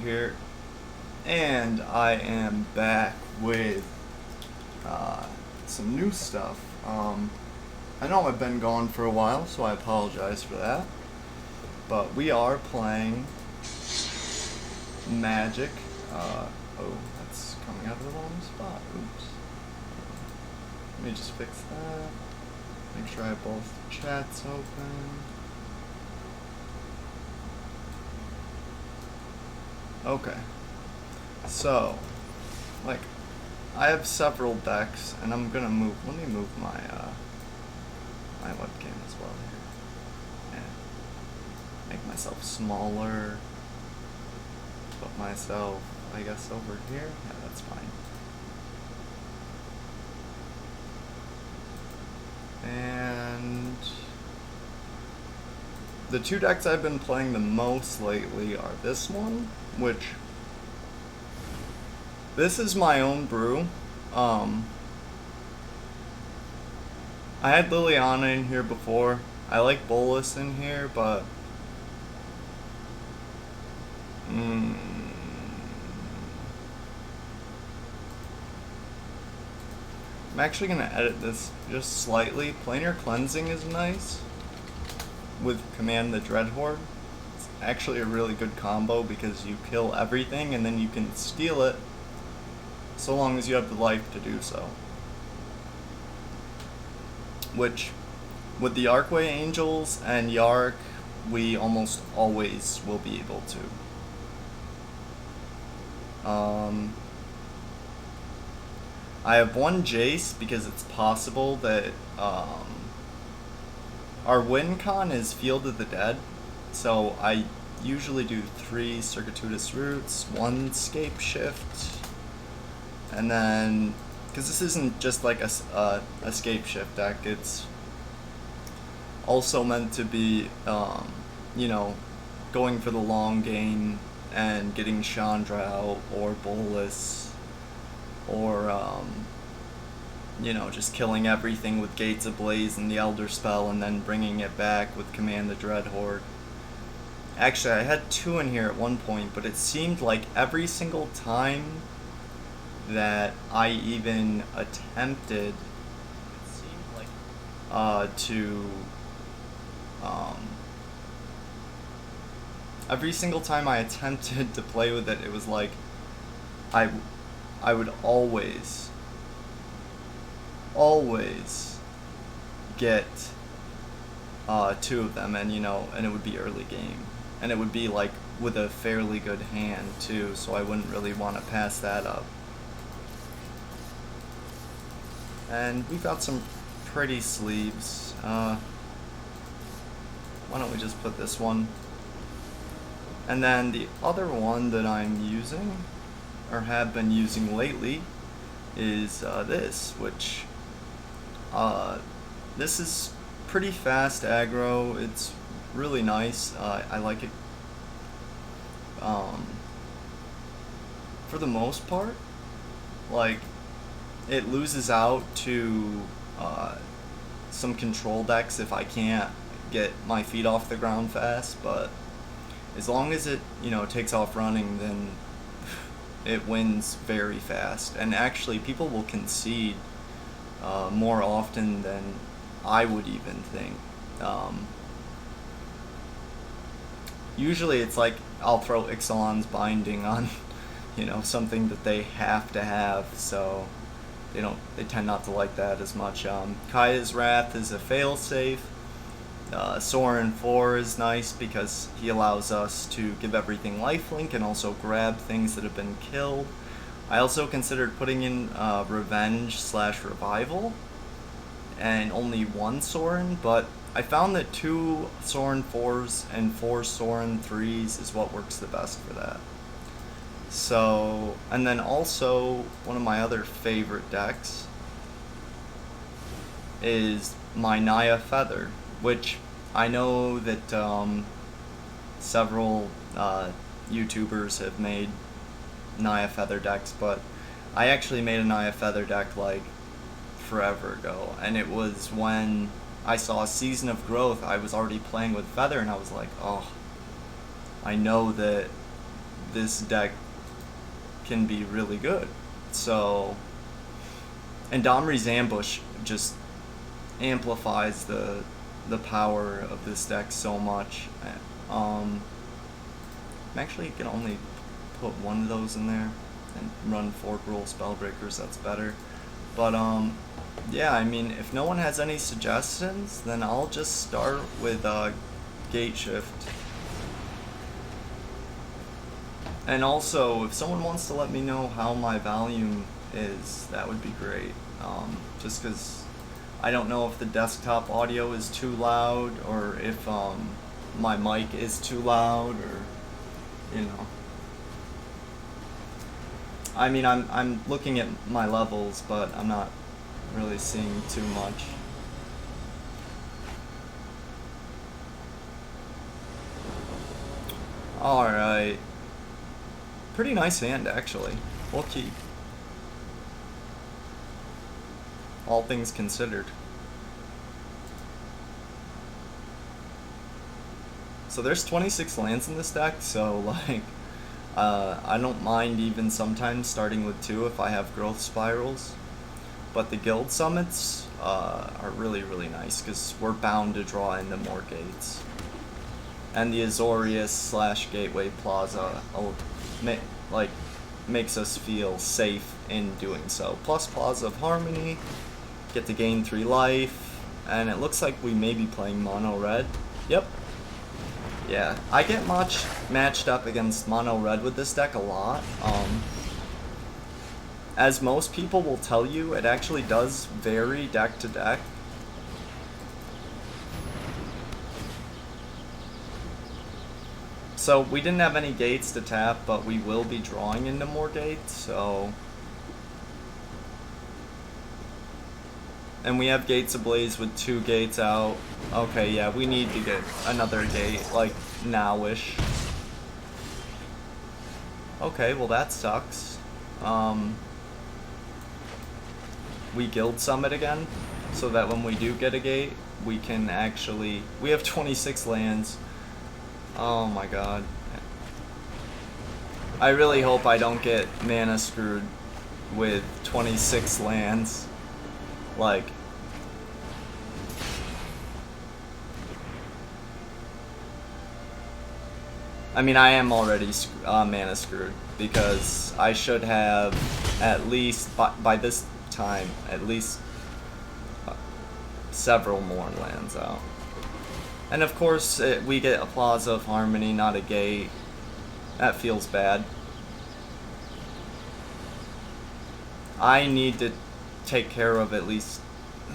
here, and I am back with some new stuff. I know I've been gone for a while, so I apologize for that. But we are playing Magic. Oh, that's coming out of the wrong spot. Oops. Let me just fix that. Make sure I have both chats open. Okay. So, like, I have several decks, and I'm gonna move. Let me move my my webcam as well here, and make myself smaller. Put myself, I guess, over here. Yeah, that's fine. And the two decks I've been playing the most lately are this one, which this is my own brew. I had Liliana in here before. I like Bolus in here, but I'm actually gonna edit this just slightly. Planar Cleansing is nice with Command the Dreadhorde. It's actually a really good combo because you kill everything and then you can steal it so long as you have the life to do so. Which, with the Arcway Angels and Yark, we almost always will be able to. I have one Jace because it's possible that our win con is Field of the Dead, so I usually do 3 Circuitous Roots, 1 Scape Shift, and then, because this isn't just like a Scape Shift deck, it's also meant to be, you know, going for the long game and getting Chandra out, or Bolus, or, you know, just killing everything with Gates Ablaze and the Elder Spell, and then bringing it back with Command the Dreadhorde. Actually, I had 2 in here at one point, but it seemed like every single time that I even attempted, it seemed like, every single time I attempted to play with it, it was like, I would always get 2 of them, and, you know, and it would be early game, and it would be like with a fairly good hand too, so I wouldn't really want to pass that up. And we've got some pretty sleeves. Why don't we just put this one? And then the other one that I'm using, or have been using lately, is this, which this is pretty fast aggro. It's really nice. I like it for the most part. Like, it loses out to some control decks if I can't get my feet off the ground fast, but as long as it, you know, takes off running, then it wins very fast. And actually, people will concede more often than I would even think. Usually it's like I'll throw Ixalan's Binding on, you know, something that they have to have, so they tend not to like that as much. Kaya's Wrath is a failsafe. Soren 4 is nice because he allows us to give everything lifelink and also grab things that have been killed. I also considered putting in Revenge / Revival and only 1 Soren, but I found that 2 Soren 4s and 4 Soren 3s is what works the best for that. So, and then also one of my other favorite decks is my Naya Feather, which I know that several YouTubers have made Naya Feather decks, but I actually made a Naya Feather deck like forever ago, and it was when I saw Season of Growth. I was already playing with Feather, and I was like, oh, I know that this deck can be really good. So, and Domri's Ambush just amplifies the power of this deck so much. I'm actually gonna only put one of those in there and run 4 Gruul Spellbreakers. That's better. But yeah, I mean, if no one has any suggestions, then I'll just start with Gate Shift. And also, if someone wants to let me know how my volume is, that would be great. Just because I don't know if the desktop audio is too loud, or if my mic is too loud, or, you know. I mean, I'm looking at my levels, but I'm not really seeing too much. Alright. Pretty nice hand, actually. We'll keep. All things considered. So there's 26 lands in this deck, so like, I don't mind even sometimes starting with 2 if I have growth spirals. But the guild summits are really, really nice because we're bound to draw into more gates. And the Azorius / Gateway Plaza makes us feel safe in doing so. Plus Plaza of Harmony, get to gain 3 life, and it looks like we may be playing mono red. Yep. Yeah, I get matched up against mono red with this deck a lot. As most people will tell you, it actually does vary deck to deck. So we didn't have any gates to tap, but we will be drawing into more gates, so... And we have Gates Ablaze with 2 gates out. Okay, yeah, we need to get another gate, like, now-ish. Okay, well that sucks. We Guild Summit again, so that when we do get a gate, we can actually... We have 26 lands. Oh my god. I really hope I don't get mana screwed with 26 lands. Like... I mean, I am already mana screwed, because I should have at least, by this time, at least several more lands out. And of course, we get a Plaza of Harmony, not a gate. That feels bad. I need to take care of at least...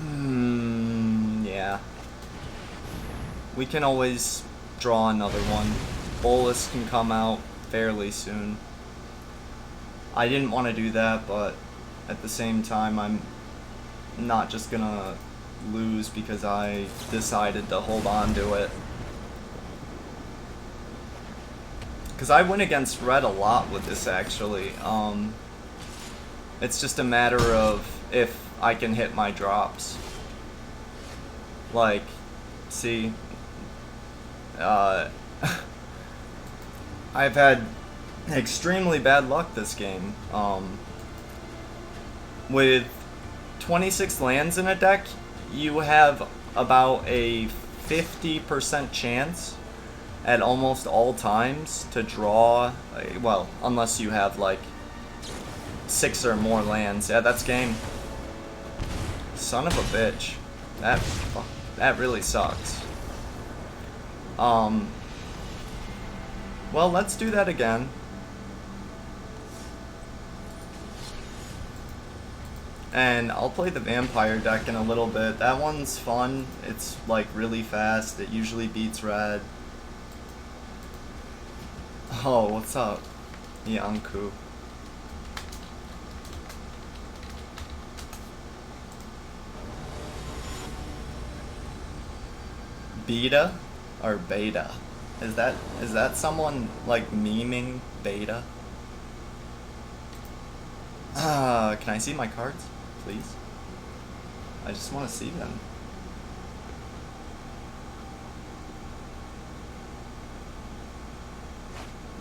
yeah. We can always draw another one. Bolus can come out fairly soon. I didn't want to do that, but at the same time, I'm not just gonna lose because I decided to hold on to it. Because I win against red a lot with this, actually. It's just a matter of if I can hit my drops. Like, see, I've had extremely bad luck this game. With 26 lands in a deck, you have about a 50% chance at almost all times to draw, well, unless you have like 6 or more lands. Yeah, that's game. Son of a bitch. That really sucks. Well, let's do that again. And I'll play the vampire deck in a little bit. That one's fun. It's like really fast. It usually beats red. Oh, what's up, Yanku? Beta or beta? Is that someone like memeing beta? Can I see my cards, please? I just want to see them.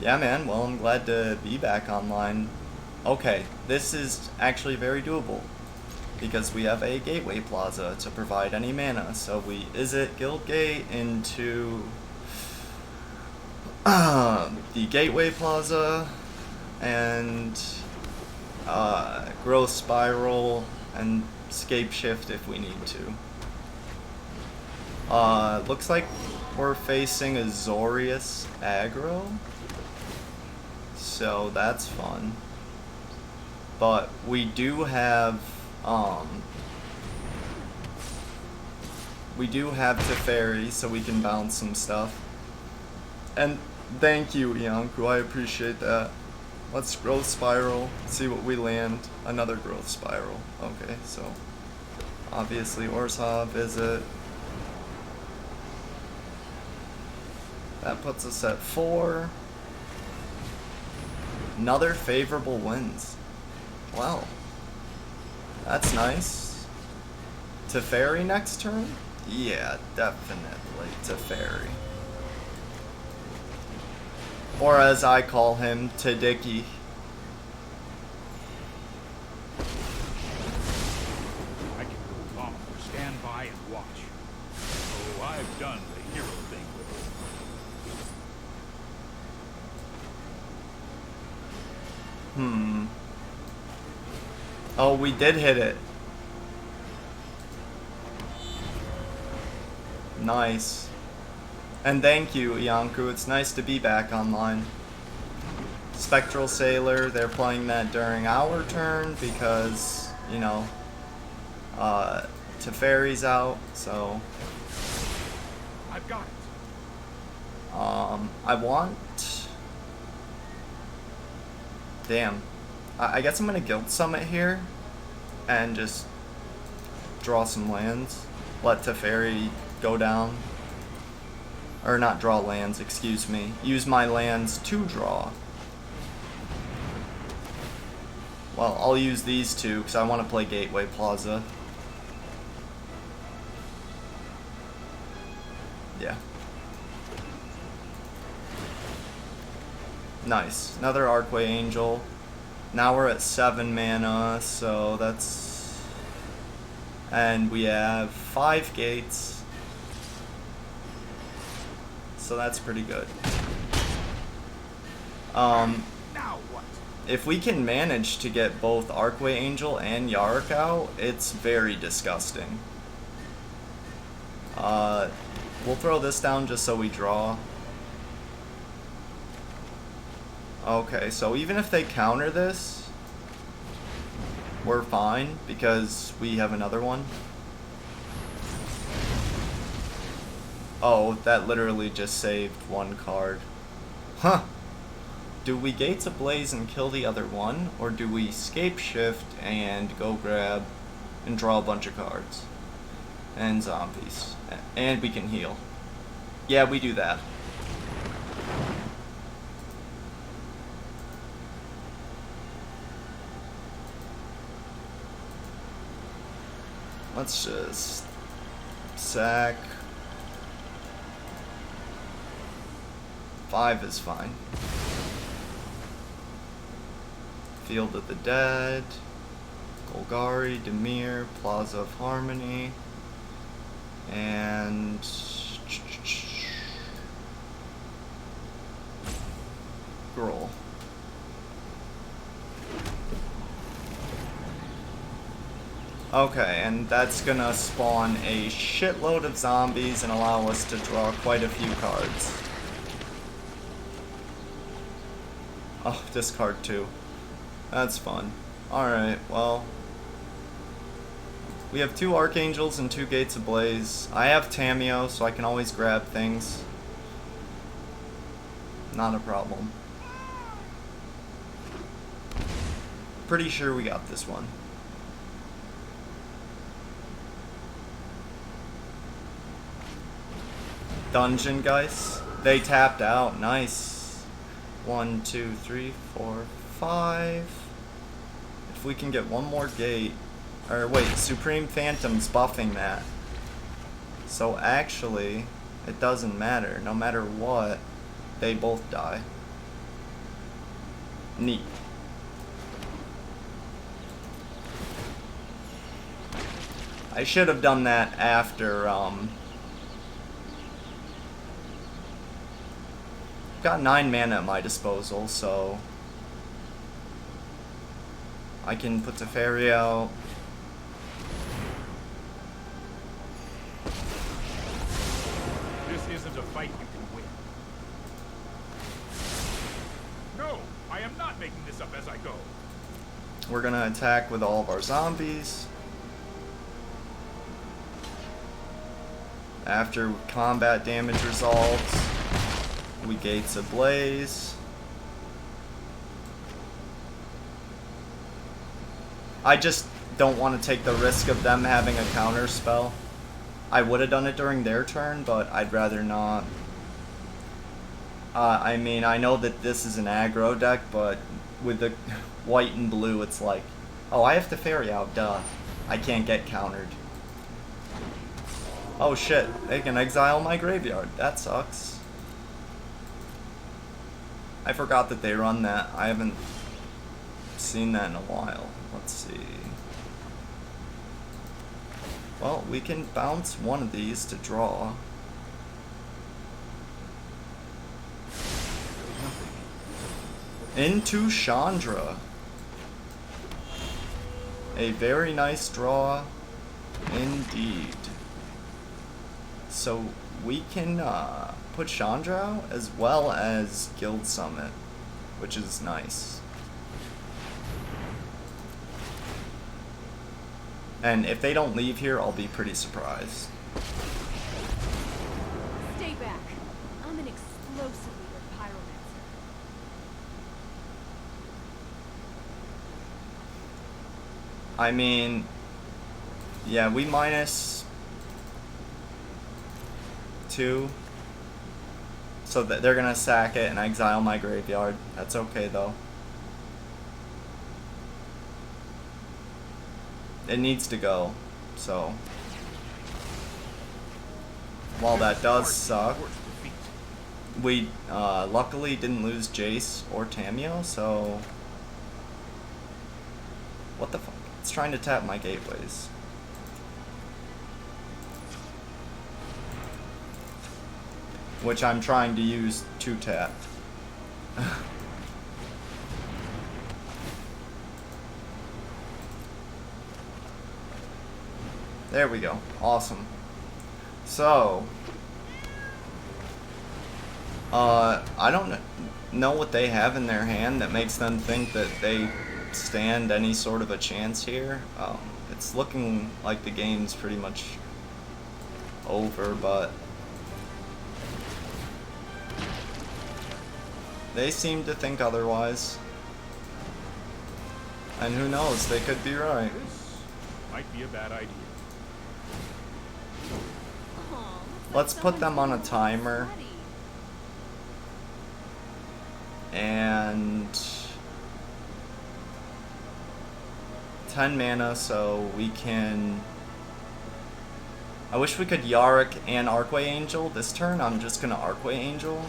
Yeah, man. Well, I'm glad to be back online. Okay, this is actually very doable because we have a gateway plaza to provide any mana. So we Izzet Guildgate into the gateway plaza and growth spiral and scape shift if we need to. Looks like we're facing a Zorius aggro, so that's fun. But we do have Teferi, so we can bounce some stuff. And thank you, Ianku, I appreciate that. Let's growth spiral, see what we land. Another growth spiral. Okay, so obviously Orzhov is it. That puts us at 4. Another favorable wins. Wow. That's nice. Teferi next turn? Yeah, definitely Teferi. Or as I call him, Tadiki. I can go along or stand by and watch. Oh, I've done the hero thing before. Oh, we did hit it. Nice. And thank you, Ianku. It's nice to be back online. Spectral Sailor, they're playing that during our turn because, you know, Teferi's out, so... I've got it. I want... Damn. I guess I'm gonna Guild Summit here and just draw some lands. Let Teferi go down. Or not draw lands, excuse me. Use my lands to draw. Well, I'll use these two because I want to play Gateway Plaza. Yeah. Nice. Another Archway Angel. Now we're at 7 mana, so that's... And we have 5 gates. So that's pretty good. Now what? If we can manage to get both Archway Angel and Yarok out, it's very disgusting. We'll throw this down just so we draw. Okay, so even if they counter this, we're fine because we have another one. Oh, that literally just saved one card. Huh. Do we Gates Ablaze and kill the other one, or do we Scape Shift and go grab and draw a bunch of cards? And zombies. And we can heal. Yeah, we do that. Let's just sack. 5 is fine. Field of the Dead, Golgari, Dimir, Plaza of Harmony, and Gruul. Okay, and that's gonna spawn a shitload of zombies and allow us to draw quite a few cards. Oh, discard 2. That's fun. Alright, well. We have 2 Archangels and 2 Gates Ablaze. I have Tameo, so I can always grab things. Not a problem. Pretty sure we got this one. Dungeon Geist. They tapped out. Nice. 1, 2, 3, 4, 5. If we can get one more gate. Or wait, Supreme Phantom's buffing that. So actually, it doesn't matter. No matter what, they both die. Neat. I should have done that after, got 9 mana at my disposal, so I can put Teferi out. This isn't a fight you can win. No, I am not making this up as I go. We're gonna attack with all of our zombies. After combat damage resolves, we Gates Ablaze. I just don't want to take the risk of them having a counter spell. I would have done it during their turn, but I'd rather not. I mean, I know that this is an aggro deck, but with the white and blue, it's like, oh, I have to Teferi out, duh. I can't get countered. Oh shit, they can exile my graveyard. That sucks. I forgot that they run that. I haven't seen that in a while. Let's see. Well, we can bounce one of these to draw. Into Chandra. A very nice draw indeed. So we can put Chandra out as well as Guild Summit, which is nice. And if they don't leave here, I'll be pretty surprised. Stay back. I'm an explosive leader pyromancer. I mean, yeah, we minus 2. So that they're gonna sack it and exile my graveyard. That's okay though. It needs to go, so while that does suck, we luckily didn't lose Jace or Tamio, so what the fuck? It's trying to tap my gateways. Which I'm trying to use to tap. There we go. Awesome. So, I don't know what they have in their hand that makes them think that they stand any sort of a chance here. It's looking like the game's pretty much over, but they seem to think otherwise. And who knows, they could be right. This might be a bad idea. Aw, Let's put them on a timer. And 10 mana, so we can. I wish we could Yarick and Archway Angel this turn. I'm just gonna Archway Angel.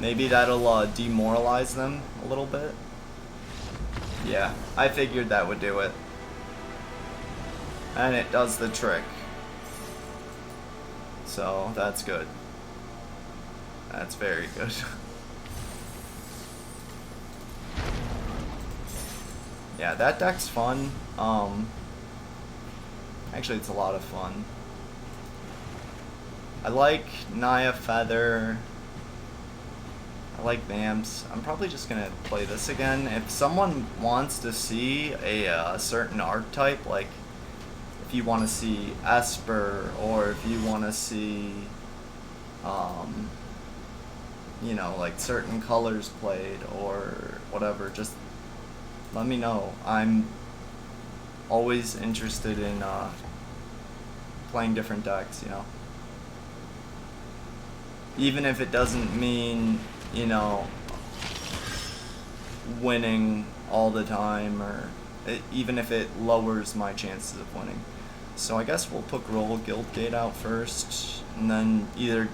Maybe that'll demoralize them a little bit. Yeah, I figured that would do it. And it does the trick. So that's good. That's very good. Yeah, that deck's fun. Actually, it's a lot of fun. I like Naya Feather. I like Vamps. I'm probably just gonna play this again. If someone wants to see a certain archetype, like if you want to see Esper, or if you want to see, you know, like certain colors played or whatever, just let me know. I'm always interested in playing different decks, you know. Even if it doesn't mean, you know, winning all the time, or even if it lowers my chances of winning. So I guess we'll put Roll Guildgate out first, and then either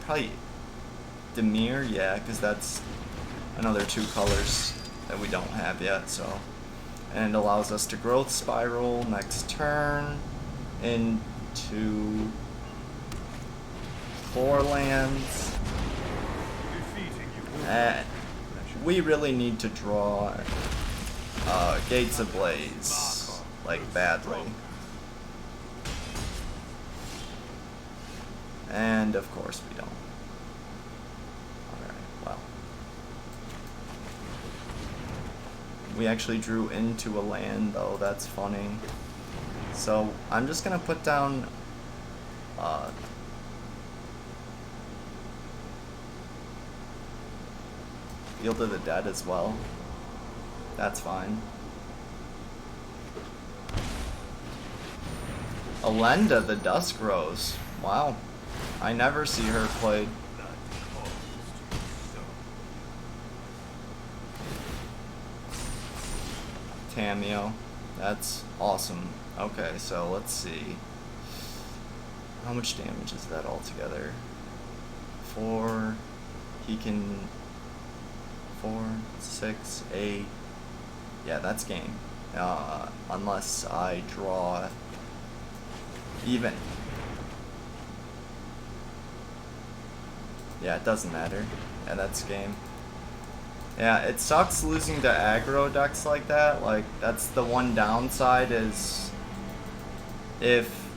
probably Dimir, yeah, because that's another 2 colors that we don't have yet, so. And it allows us to growth spiral next turn into 4 lands. And we really need to draw Gates of Blaze, like, badly. And of course we don't. Alright, well. We actually drew into a land though, that's funny. So I'm just gonna put down Field of the Dead as well. That's fine. Elenda, the Dusk Rose. Wow. I never see her played. Tameo. That's awesome. Okay, so let's see. How much damage is that altogether? 4. He can... 4, 6, 8. Yeah, that's game. Unless I draw even. Yeah, it doesn't matter. Yeah, that's game. Yeah, it sucks losing to aggro decks like that. Like, that's the one downside is if...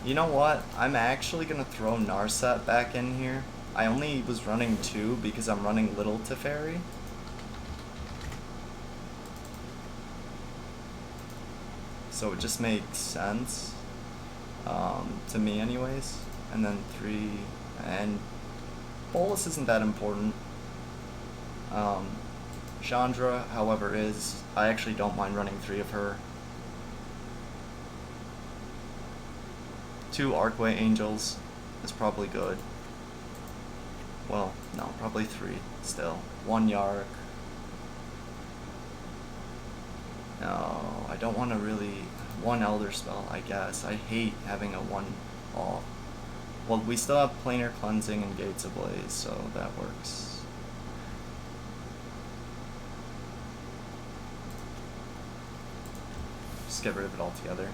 You know what? I'm actually going to throw Narset back in here. I only was running 2 because I'm running Little Teferi. So it just makes sense. To me anyways. And then 3, and Bolus isn't that important. Chandra, however, is. I actually don't mind running 3 of her. 2 Arcway Angels is probably good. Well, no, probably 3 still. 1 Yark. No, I don't want to really... 1 Elder Spell, I guess. I hate having a 1 off. Well, we still have Planar Cleansing and Gates of Blaze, so that works. Just get rid of it altogether.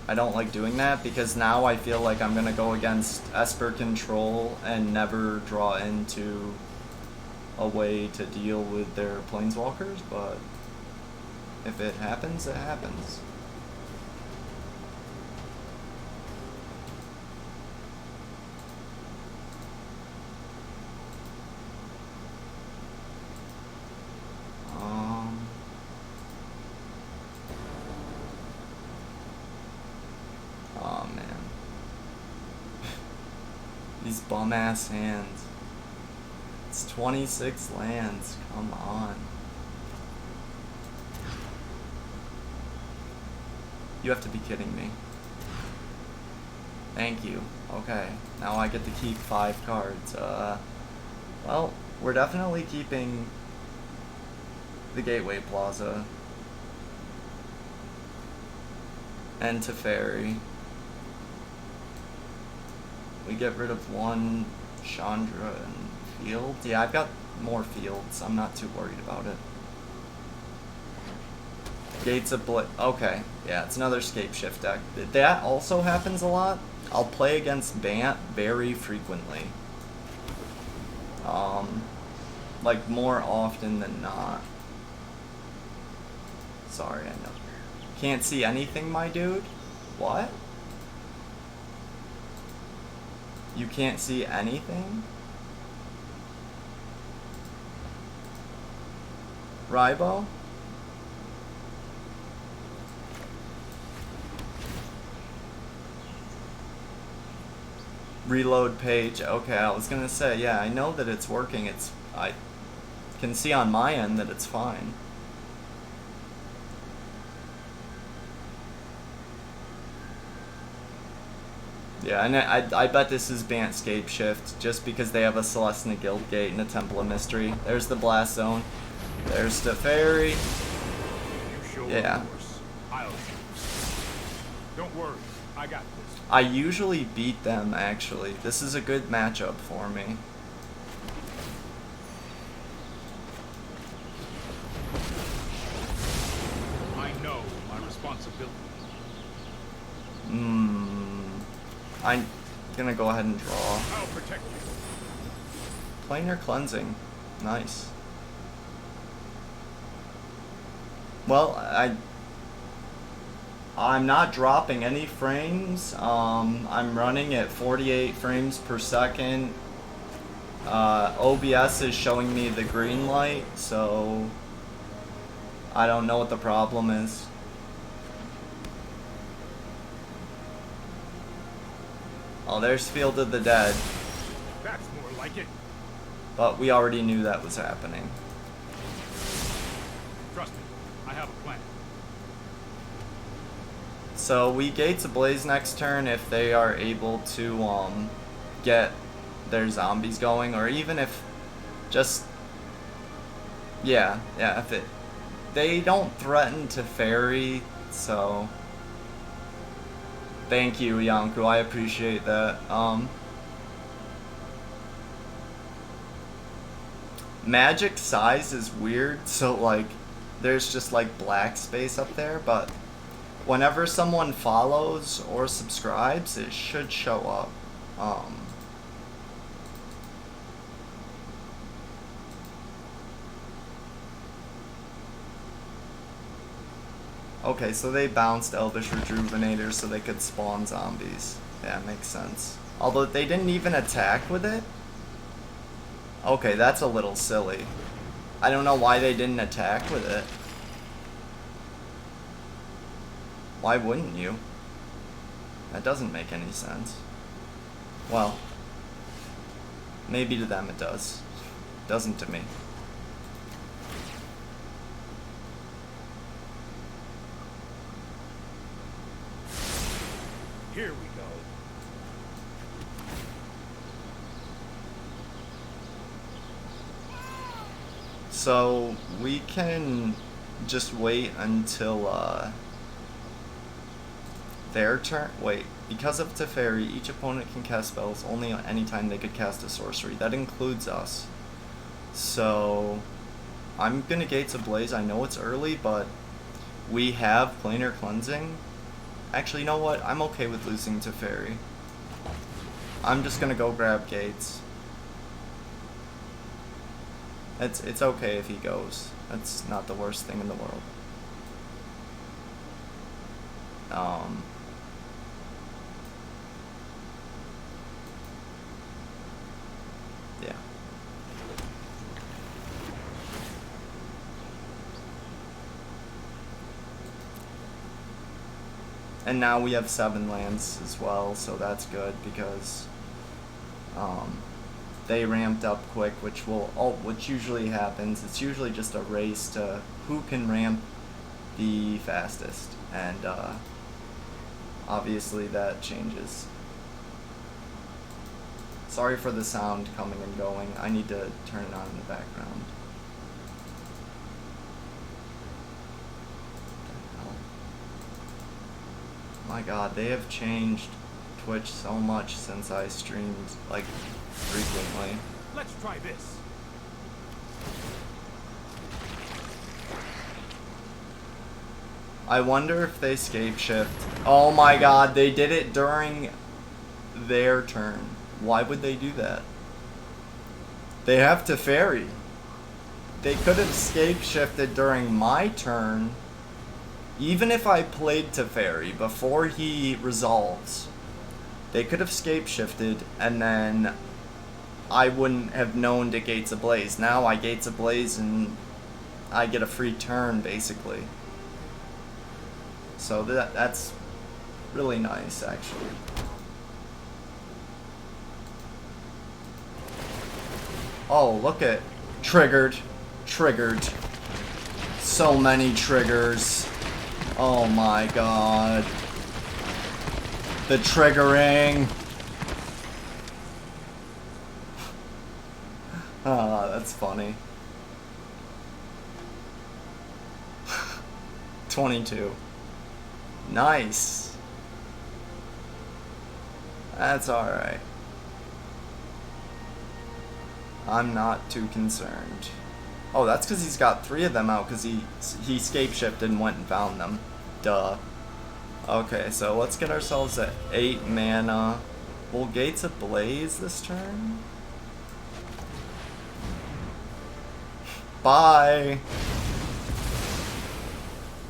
I don't like doing that because now I feel like I'm going to go against Esper Control and never draw into a way to deal with their Planeswalkers, but if it happens, it happens. Oh man. These bum-ass hands. It's 26 lands, come on. You have to be kidding me. Thank you. Okay, now I get to keep 5 cards. Well, we're definitely keeping the Gateway Plaza and Teferi. We get rid of 1 Chandra and Field. Yeah, I've got more fields. I'm not too worried about it. Gates of Blaze. Okay, yeah, it's another Scape Shift deck. That also happens a lot. I'll play against Bant very frequently. Like more often than not. Sorry, I know. Can't see anything, my dude? What? You can't see anything? Ribo? Reload page. Okay, I was gonna say, yeah, I know that it's working. I can see on my end that it's fine. Yeah, and I bet this is Bant Scape Shift, just because they have a Celestina Guild Gate and a Temple of Mystery. There's the Blast Zone. There's Teferi. You show Yeah. remorse. I'll shoot. Don't worry, I got this. I usually beat them, actually. This is a good matchup for me. I know my responsibility. I'm gonna go ahead and draw. I'll protect you. Planar cleansing. Nice. Well, I'm not dropping any frames. I'm running at 48 frames per second. OBS is showing me the green light, so I don't know what the problem is. Oh, there's Field of the Dead. That's more like it. But we already knew that was happening. Trust me, I have a plan. So we Gates Ablaze next turn if they are able to get their zombies going, or even if just if they don't threaten to fairy, so thank you, Yanku, I appreciate that. Magic size is weird, so like there's just like black space up there, but whenever someone follows or subscribes, it should show up. Okay, so they bounced Elvish Rejuvenator so they could spawn zombies. Yeah, makes sense. Although they didn't even attack with it? Okay, that's a little silly. I don't know why they didn't attack with it. Why wouldn't you? That doesn't make any sense. Well, maybe to them it does. Doesn't to me. Here we go. So we can just wait until their turn. Wait, because of Teferi, each opponent can cast spells only on any time they could cast a sorcery. That includes us. So I'm gonna Gates Ablaze. I know it's early, but we have Planar Cleansing. Actually, you know what? I'm okay with losing Teferi. I'm just gonna go grab Gates. It's okay if he goes. That's not the worst thing in the world. Yeah. And now we have 7 lands as well, so that's good because they ramped up quick, which usually happens. It's usually just a race to who can ramp the fastest, and obviously that changes. Sorry for the sound coming and going. I need to turn it on in the background. My god, they have changed Twitch so much since I streamed, like, frequently. Let's try this. I wonder if they scape shift. Oh my god, they did it during their turn. Why would they do that? They have to fairy. They could have scape shifted during my turn. Even if I played Teferi before he resolves, they could have scape shifted and then I wouldn't have known to Gates Ablaze. Now I Gates Ablaze and I get a free turn basically. So that's really nice actually. Oh, look at triggered. So many triggers. Oh my god. The triggering. Ah, that's funny. 22. Nice. That's alright. I'm not too concerned. Oh, that's because he's got 3 of them out because he scape-shifted and went and found them. Duh. Okay, so let's get ourselves at 8 mana. Will Gates Ablaze this turn? Bye!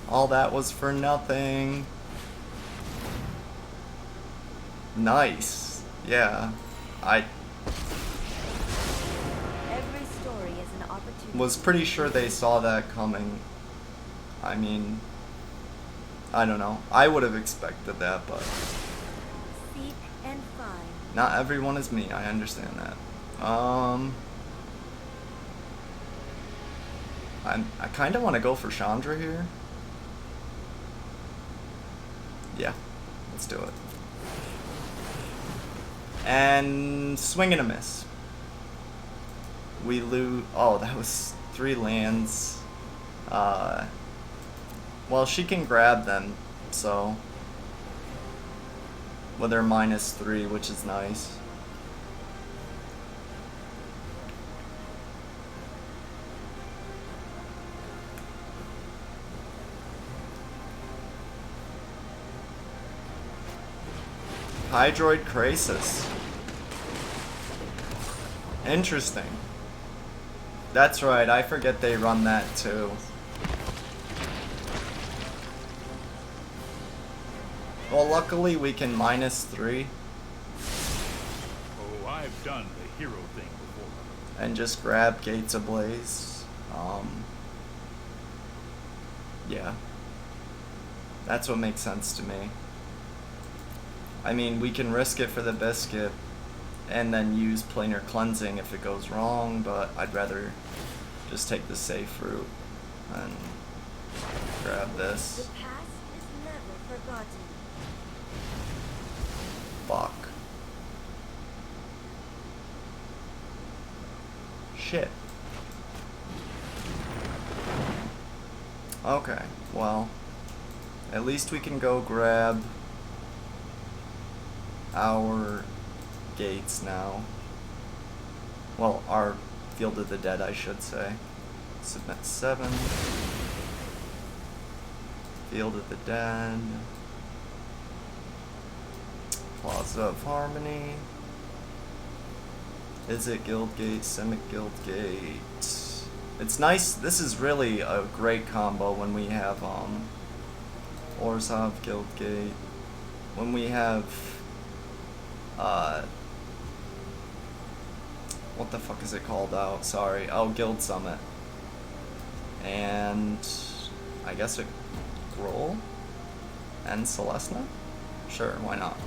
All that was for nothing. Nice. Yeah. Every story is an opportunity. Was pretty sure they saw that coming. I mean, I don't know. I would have expected that, but Seek and find. not everyone is me. I understand that. I kind of want to go for Chandra here. Yeah, let's do it. And swing and a miss. We lose. Oh, that was 3 lands. Well, she can grab them, so with her -3, which is nice. Hydroid Crisis. Interesting. That's right, I forget they run that too. Well, luckily we can -3 Oh, I've done the hero thing before. and just grab Gates Ablaze. Yeah. That's what makes sense to me. I mean, we can risk it for the biscuit and then use planar cleansing if it goes wrong, but I'd rather just take the safe route and grab The this. past is never forgotten. Fuck. Shit. Okay, well, at least we can go grab our gates now. Well, our Field of the Dead, I should say. Submit 7. Field of the Dead. Plaza of Harmony. Is it Guildgate? Simic Guildgate. It's nice. This is really a great combo when we have Orzhov Guildgate. When we have what the fuck is it called out? Sorry. Oh, Guild Summit. And I guess a Groll and Celestina? Sure, why not?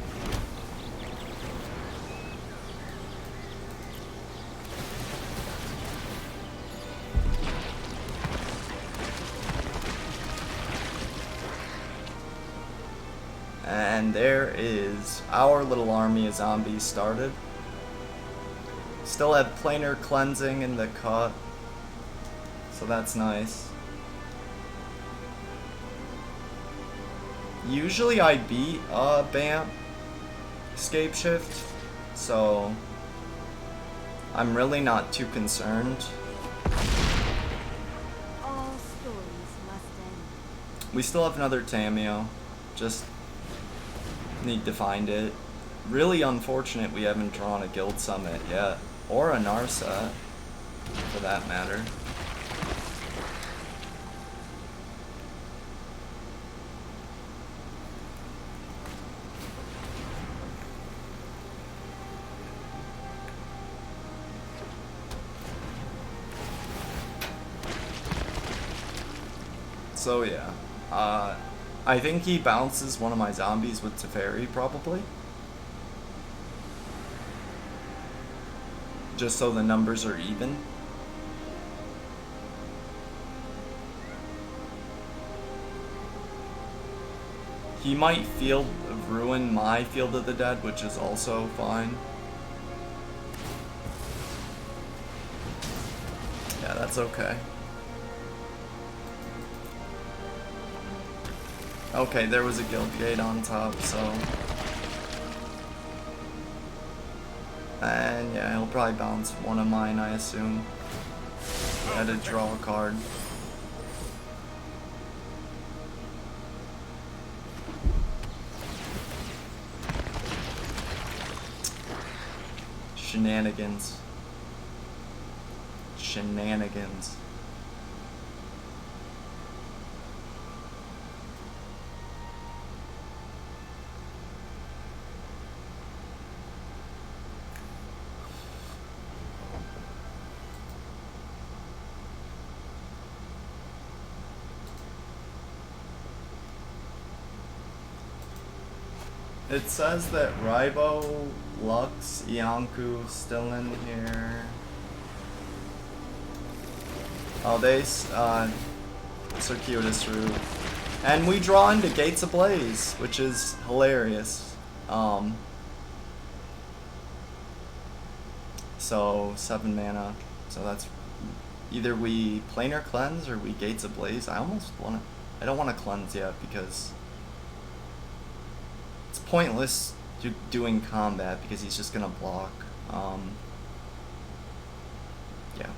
And there is our little army of zombies started. Still have planar cleansing in the cut, so that's nice. Usually I beat BAMP escape shift, so I'm really not too concerned. All stories must end. We still have another Tameo, just need to find it. Really unfortunate we haven't drawn a Guild Summit yet, or a Narset, for that matter. So yeah, I think he bounces one of my zombies with Teferi, probably. Just so the numbers are even. He might Field of Ruin my Field of the Dead, which is also fine. Yeah, that's okay. Okay, there was a guild gate on top, so And yeah, he'll probably bounce one of mine, I assume. I had to draw a card. Shenanigans. Shenanigans. It says that Raibo, Lux, Ianku still in here. Oh, they circuitous route, and we draw into Gates Ablaze, which is hilarious. So 7 mana. So that's either we Planar Cleanse or we Gates Ablaze. I don't want to cleanse yet because it's pointless doing combat because he's just gonna block. Yeah.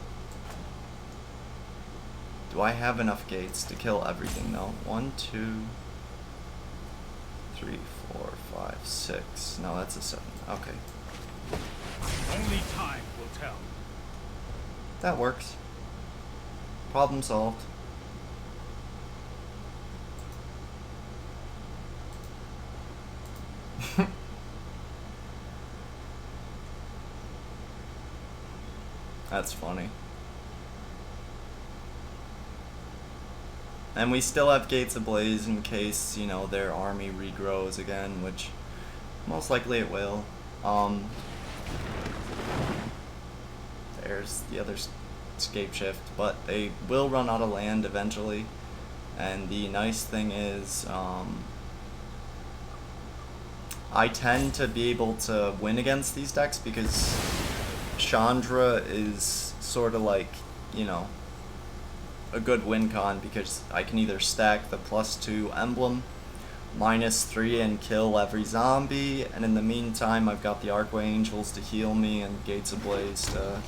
Do I have enough gates to kill everything though? 1, 2, 3, 4, 5, 6. No, that's a 7. Okay. Only time will tell. That works. Problem solved. That's funny. And we still have Gates Ablaze in case, you know, their army regrows again, which most likely it will. There's the other Scape Shift, but they will run out of land eventually. And the nice thing is, I tend to be able to win against these decks because Chandra is sort of like, you know, a good win con because I can either stack the +2 emblem, -3 and kill every zombie, and in the meantime I've got the Archangels to heal me and Gates Ablaze to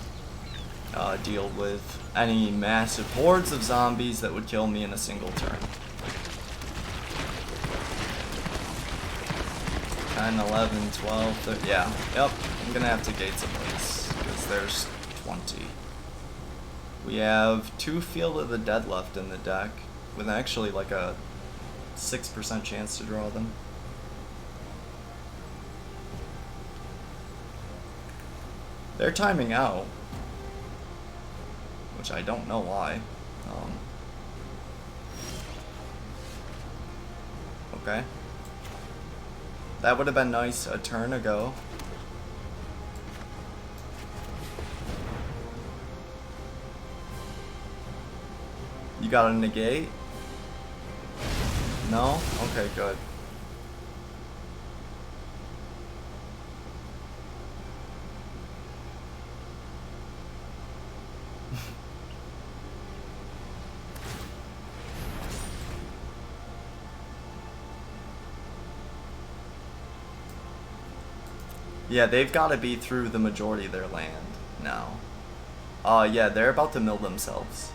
deal with any massive hordes of zombies that would kill me in a single turn. 10, 11, 12, 13, yeah, yep, I'm gonna have to Gates Ablaze because there's 20. We have 2 Field of the Dead left in the deck, with actually like a 6% chance to draw them. They're timing out, which I don't know why. Okay. That would have been nice a turn ago. You got a negate? No? Okay, good. Yeah, they've got to be through the majority of their land now. Yeah, they're about to mill themselves.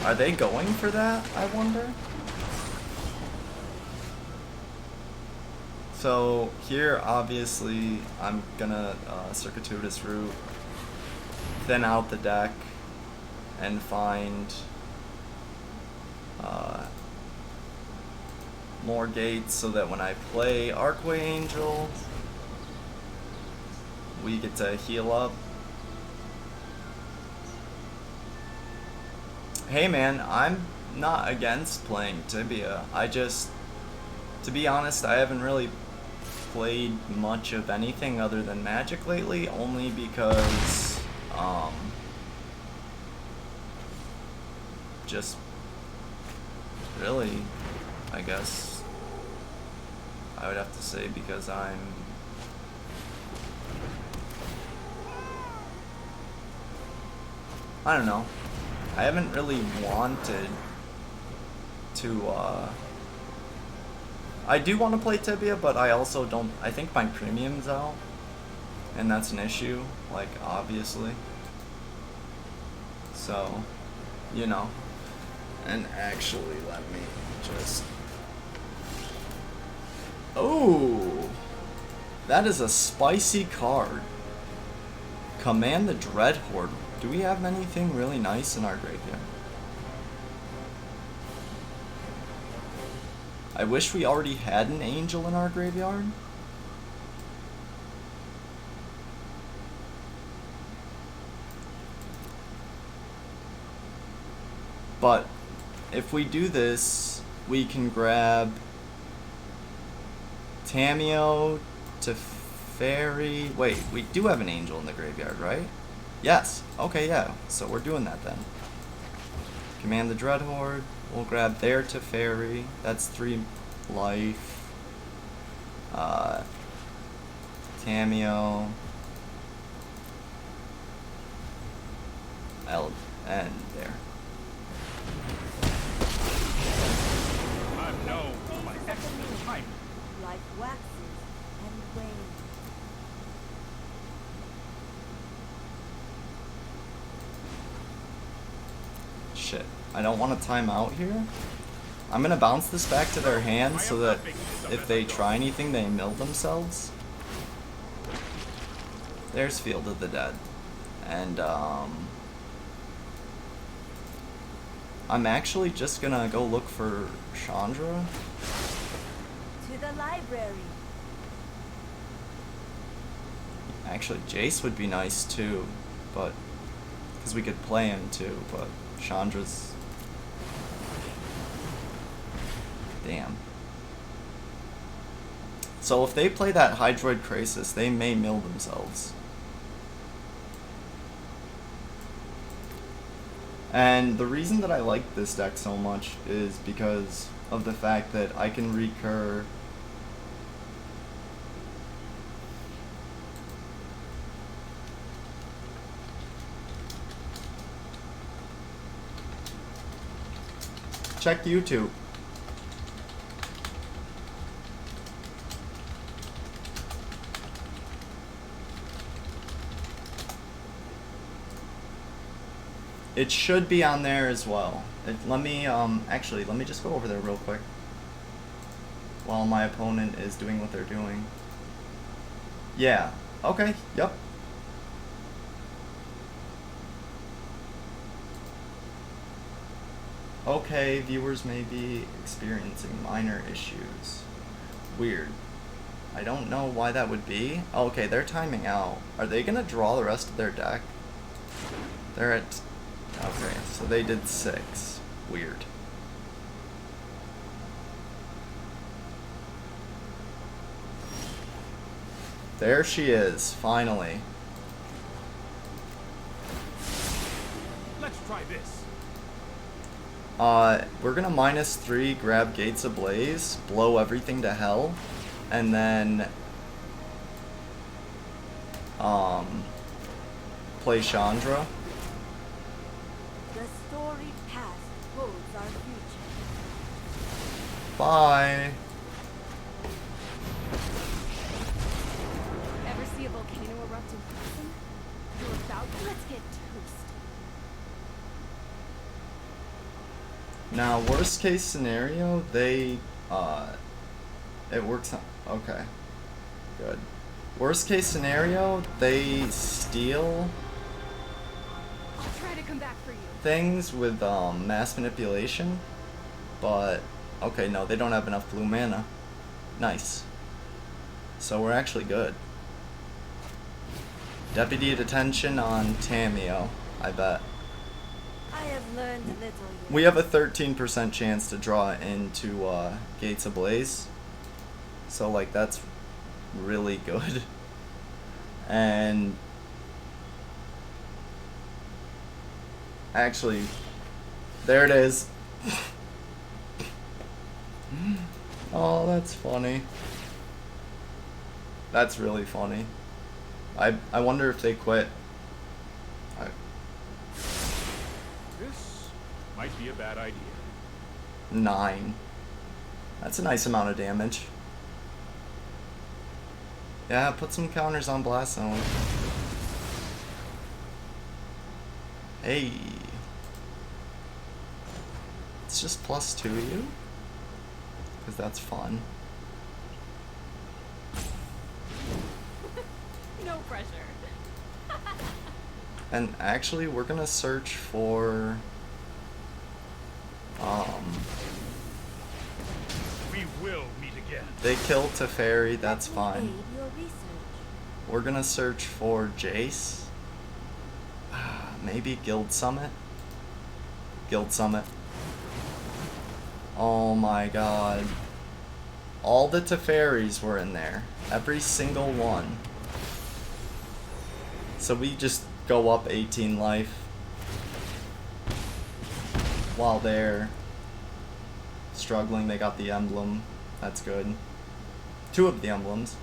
Are they going for that, I wonder? So here, obviously, I'm gonna circuitous route, thin out the deck, and find more gates so that when I play Archangel, we get to heal up. Hey man, I'm not against playing Tibia. I just, to be honest, I haven't really played much of anything other than Magic lately, only because, just really, I guess I would have to say because I don't know. I haven't really wanted to I do want to play Tibia, but I also don't. I think my premium's out, and that's an issue. Like, obviously. So, you know. And actually, let me just. Oh, that is a spicy card. Command the Dread Horde. Do we have anything really nice in our graveyard? I wish we already had an angel in our graveyard. But if we do this, we can grab Tamio to Fairy. Wait, we do have an angel in the graveyard, right? Yes. Okay, yeah. So we're doing that then. Command the Dread Horde. We'll grab there to Fairy. That's 3 life. Tamio. And there. I'm known for my excellent timing. Life waxes and wanes. Shit. I don't want to time out here. I'm gonna bounce this back to their hand so that if they try anything, they mill themselves. There's Field of the Dead. And, I'm actually just gonna go look for Chandra. To the library. Actually, Jace would be nice too, but because we could play him too, but Chandra's... Damn. So if they play that Hydroid Crisis, they may mill themselves. And the reason that I like this deck so much is because of the fact that I can recur check YouTube. It should be on there as well. Let me, actually, let me just go over there real quick. While my opponent is doing what they're doing. Yeah. Okay. Yep. Okay, viewers may be experiencing minor issues. Weird. I don't know why that would be. Oh, okay, they're timing out. Are they gonna draw the rest of their deck? They're at... Okay, so they did 6. Weird. There she is, finally. Let's try this. We're gonna -3, grab Gates Ablaze, blow everything to hell, and then, play Chandra. The story past holds our future. Bye. Ever see a volcano erupt in person? You're about to. Let's get toast. Now, worst case scenario, they, it works on, okay, good. Worst case scenario, they steal I'll try to come back for you. things with, mass manipulation, but, okay, no, they don't have enough blue mana. Nice. So we're actually good. Deputy Detention on Tamio, I bet. I have learned little yet. We have a 13% chance to draw into Gates Ablaze. So, like, that's really good. And actually, there it is. Oh, that's funny. That's really funny. I wonder if they quit. This might be a bad idea. 9. That's a nice amount of damage. Yeah, put some counters on Blast Zone. Hey. It's just +2 you? Because that's fun. No pressure. And actually, we're gonna search for... We will meet again. They killed Teferi, that's Let me fine. aid your research. We're gonna search for Jace. Maybe Guild Summit? Guild Summit. Oh my god. All the Teferis were in there. Every single one. So we just go up 18 life. While they're struggling, they got the emblem. That's good. 2 of the emblems.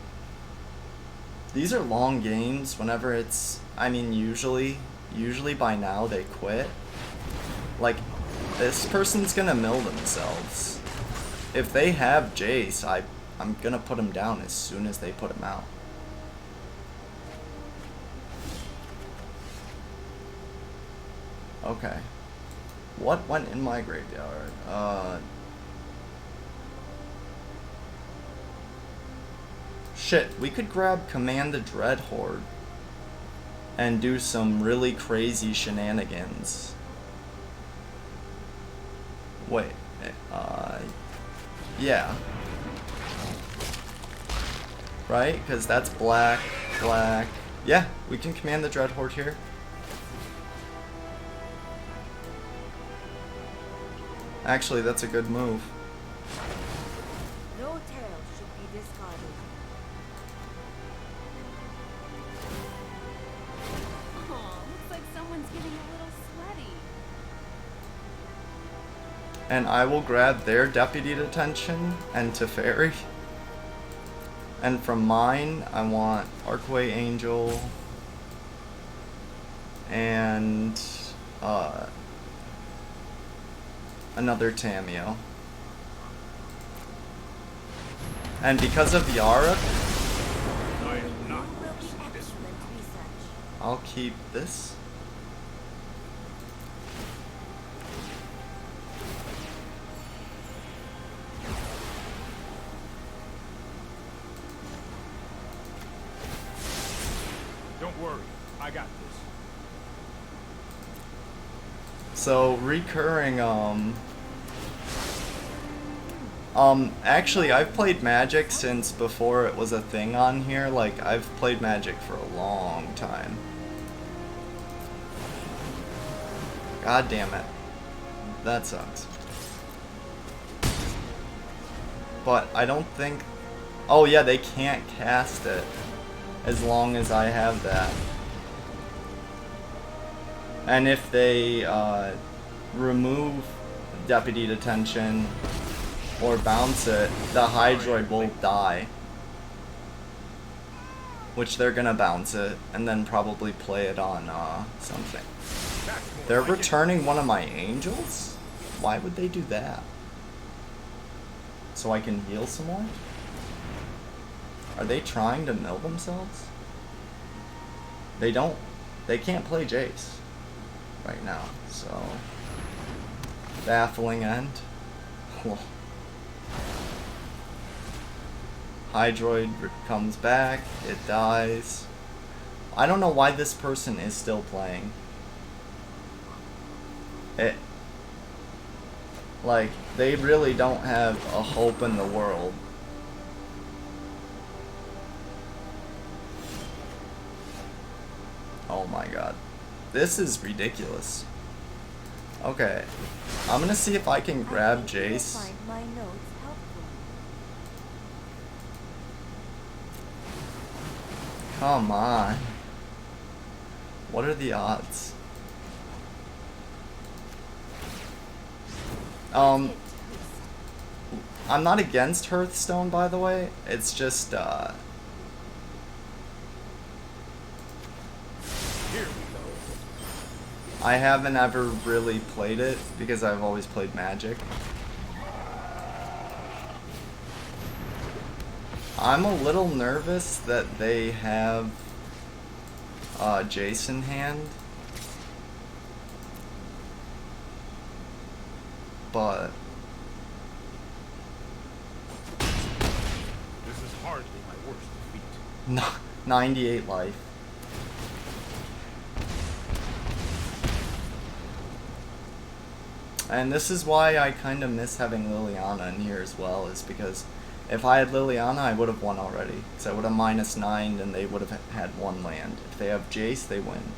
These are long games whenever it's... I mean, usually by now they quit. Like, this person's gonna mill themselves. If they have Jace, I'm gonna put him down as soon as they put him out. Okay. What went in my graveyard? Shit, we could grab Command the Dreadhorde and do some really crazy shenanigans. Wait, yeah. Right? Because that's black, black. Yeah, we can Command the Dreadhorde here. Actually, that's a good move. No tail should be discarded. Oh, looks like someone's getting a little sweaty. And I will grab their Deputy Detention and Teferi. And from mine, I want Archway Angel and another Tameo. And because of Yara, I am not Will be losing this one. excellent research. I'll keep this. Don't worry, I got this. So recurring, actually I've played Magic since before it was a thing on here. Like, I've played Magic for a long time. God damn it. That sucks. But I don't think... Oh yeah, they can't cast it as long as I have that. And if they remove Deputy Detention or bounce it, the Hydroid will die. Which they're gonna bounce it and then probably play it on something. They're returning one of my angels? Why would they do that? So I can heal some more? Are they trying to mill themselves? They can't play Jace right now, so baffling end. Hydroid comes back, it dies. I don't know why this person is still playing. Like, they really don't have a hope in the world. Oh my god. This is ridiculous. Okay. I'm gonna see if I can grab Jace. Find my notes helpful. Come on. What are the odds? I'm not against Hearthstone, by the way. It's just, Here we go. I haven't ever really played it because I've always played Magic. I'm a little nervous that they have Jason hand, but This is hardly my worst defeat. no, 98 life. And this is why I kind of miss having Liliana in here as well, is because if I had Liliana, I would have won already. Because I would have -9 and they would have had 1 land. If they have Jace, they win.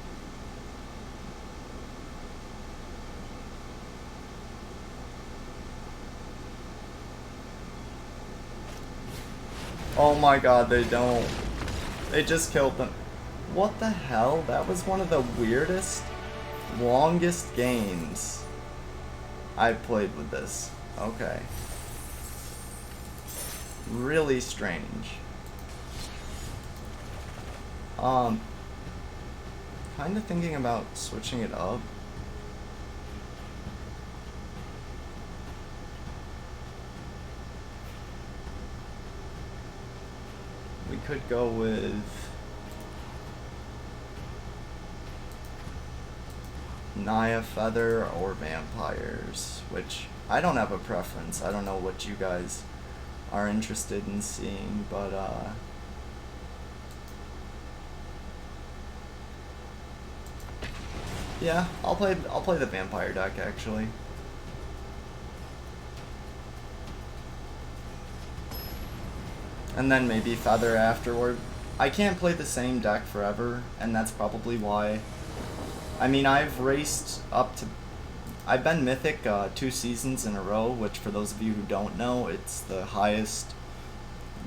Oh my god, they don't. They just killed them. What the hell? That was one of the weirdest, longest games I've played with this. Okay. Really strange. Kind of thinking about switching it up. We could go with Naya Feather or Vampires, which I don't have a preference. I don't know what you guys are interested in seeing, but yeah, I'll play the Vampire deck actually. And then maybe Feather afterward. I can't play the same deck forever, and that's probably why. I mean, I've raced up to... I've been Mythic 2 seasons in a row, which for those of you who don't know, it's the highest...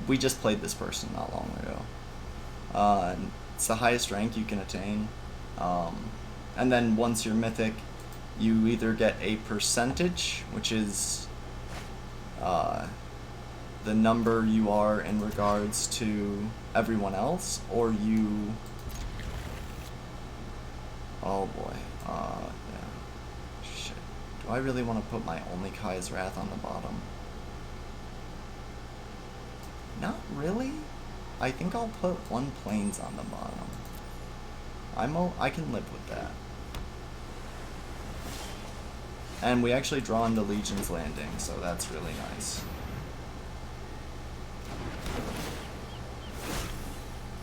We just played this person not long ago. It's the highest rank you can attain. And then once you're Mythic, you either get a percentage, which is the number you are in regards to everyone else, or you... Oh boy, yeah. Shit. Do I really want to put my only Kaya's Wrath on the bottom? Not really. I think I'll put 1 Plains on the bottom. I can live with that. And we actually draw into Legion's Landing, so that's really nice.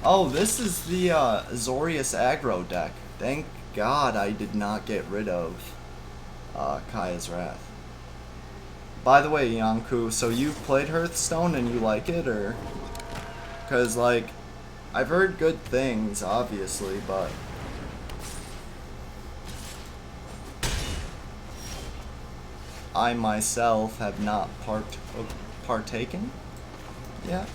Oh, this is the Azorius aggro deck. Thank God I did not get rid of Kaya's Wrath. By the way, Yanku, so you've played Hearthstone and you like it, or? Because, like, I've heard good things, obviously, but... I myself have not partaken yet.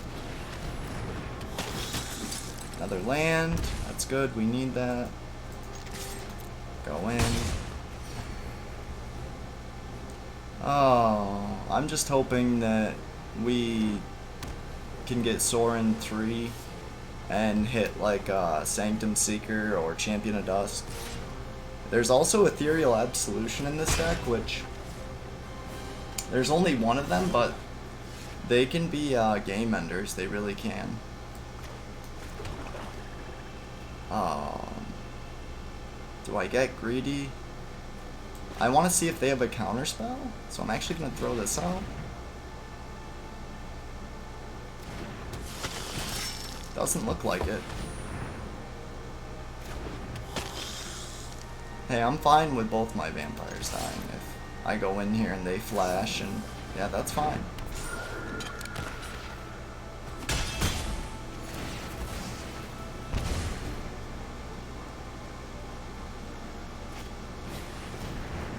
Another land, that's good, we need that. Go in. Oh, I'm just hoping that we can get Sorin 3 and hit like Sanctum Seeker or Champion of Dusk. There's also Ethereal Absolution in this deck, which there's only one of them, but they can be game enders, they really can. Do I get greedy? I want to see if they have a counterspell, so I'm actually going to throw this out. Doesn't look like it. Hey, I'm fine with both my vampires dying if I go in here and they flash, and yeah, that's fine.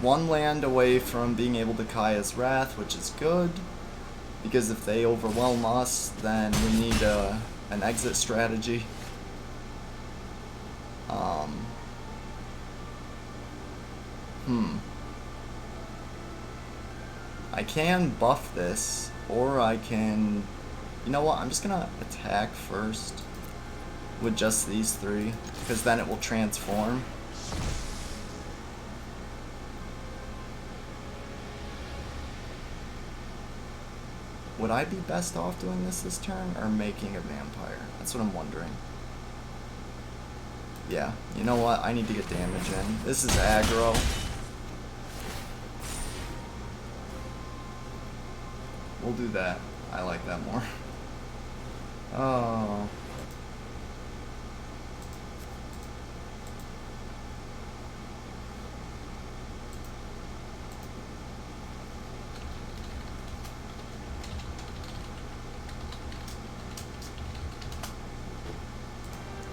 One land away from being able to Kaya's Wrath, which is good, because if they overwhelm us, then we need an exit strategy. I can buff this, or I can... You know what, I'm just gonna attack first with just these 3, because then it will transform. would I be best off doing this turn or making a vampire? That's what I'm wondering. Yeah, you know what? I need to get damage in. This is aggro. We'll do that. I like that more. Oh.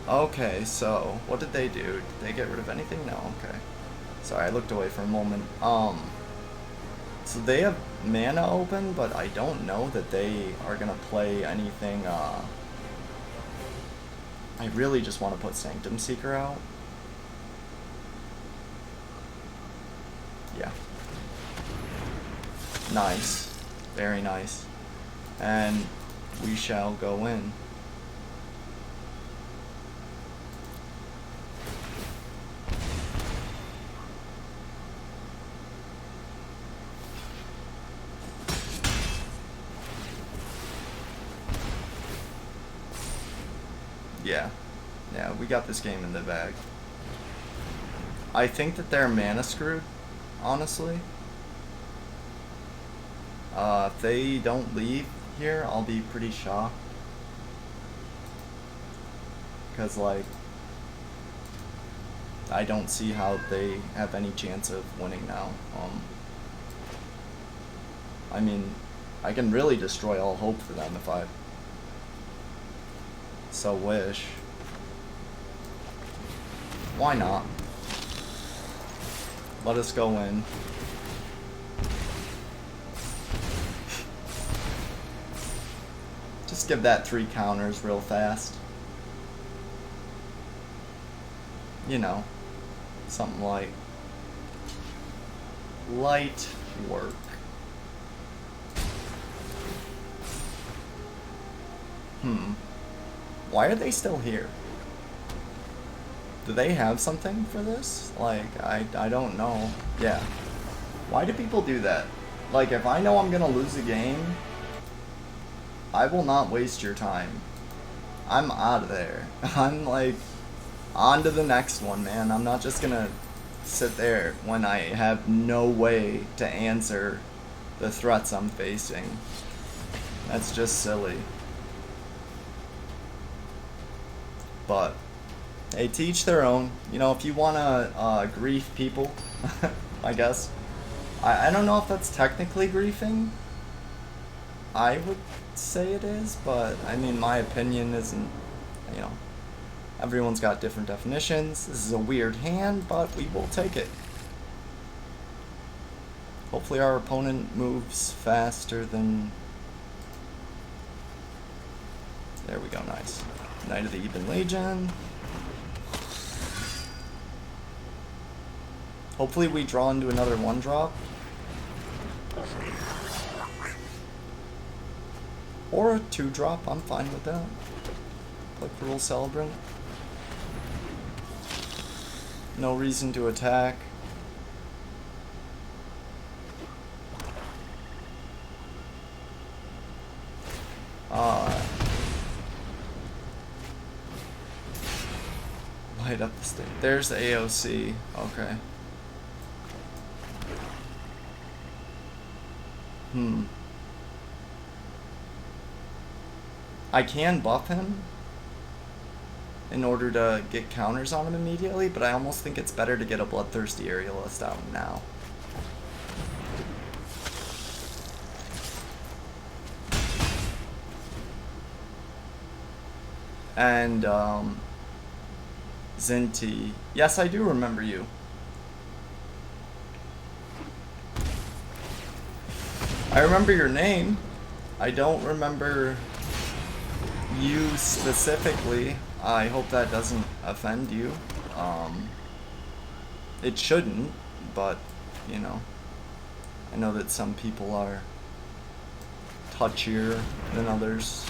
Okay, so what did they do? Did they get rid of anything? No, okay. Sorry, I looked away for a moment. So they have mana open, but I don't know that they are gonna play anything. I really just want to put Sanctum Seeker out. Yeah. Nice. Very nice. And we shall go in. Yeah. Yeah, we got this game in the bag. I think that they're mana screwed, honestly. If they don't leave here, I'll be pretty shocked. Because, like, I don't see how they have any chance of winning now. I mean, I can really destroy all hope for them if I so wish. Why not? Let us go in. Just give that 3 counters real fast. You know, something like light work. Why are they still here? Do they have something for this? Like, I don't know. Yeah. Why do people do that? Like, if I know I'm gonna lose a game, I will not waste your time. I'm out of there. I'm like, on to the next one, man. I'm not just gonna sit there when I have no way to answer the threats I'm facing. That's just silly. But, hey, to each their own. You know, if you wanna grief people, I guess. I don't know if that's technically griefing. I would say it is, but I mean, my opinion isn't, you know, everyone's got different definitions. This is a weird hand, but we will take it. Hopefully our opponent moves faster than... There we go, nice. Knight of the Eben Legion. Hopefully we draw into another 1-drop. Or a 2-drop, I'm fine with that. Play Cruel Celebrant. No reason to attack. Light up the state. There's the AOC. Okay. I can buff him in order to get counters on him immediately, but I almost think it's better to get a Bloodthirsty Aerialist out now. And, Zinti. Yes, I do remember you. I remember your name. I don't remember you specifically. I hope that doesn't offend you. It shouldn't, but, you know, I know that some people are touchier than others.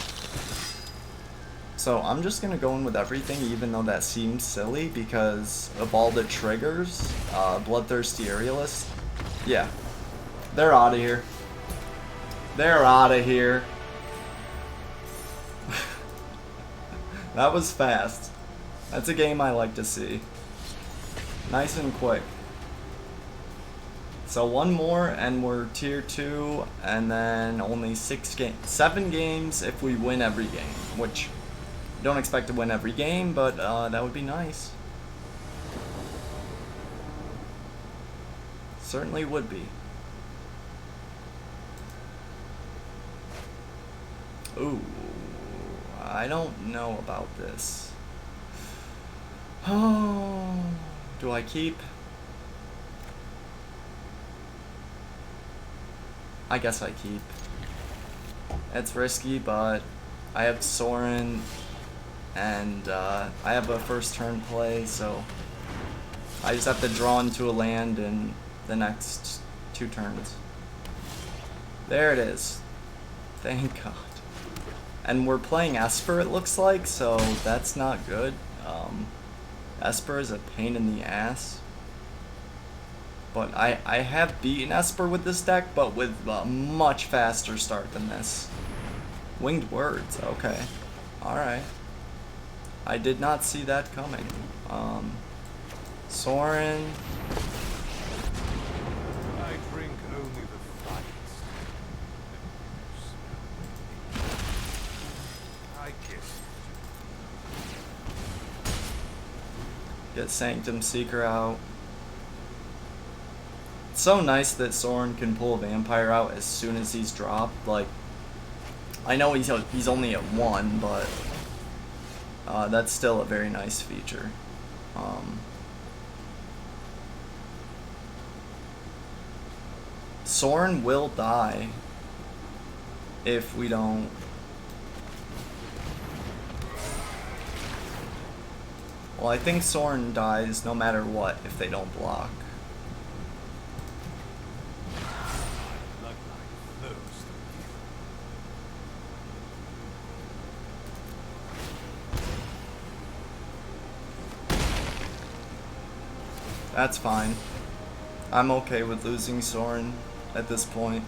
So I'm just gonna go in with everything, even though that seems silly, because of all the triggers. Bloodthirsty Aerialist. Yeah. They're out of here. They're out of here. That was fast. That's a game I like to see. Nice and quick. So one more and we're tier 2, and then only 7 games if we win every game, which don't expect to win every game, but that would be nice. Certainly would be. Ooh, I don't know about this. Oh, do I keep? I guess I keep. It's risky, but I have Sorin, and I have a first turn play, so I just have to draw into a land in the next 2 turns. There it is. Thank God. And we're playing Esper, it looks like, so that's not good. Esper is a pain in the ass. But I have beaten Esper with this deck, but with a much faster start than this. Winged Words, okay. Alright. I did not see that coming. Sorin. I drink only the finest. I kiss. Get Sanctum Seeker out. It's so nice that Sorin can pull a Vampire out as soon as he's dropped. Like, I know he's only at 1, but that's still a very nice feature. Sorin will die if we don't. Well, I think Sorin dies no matter what if they don't block. That's fine. I'm okay with losing Sorin at this point.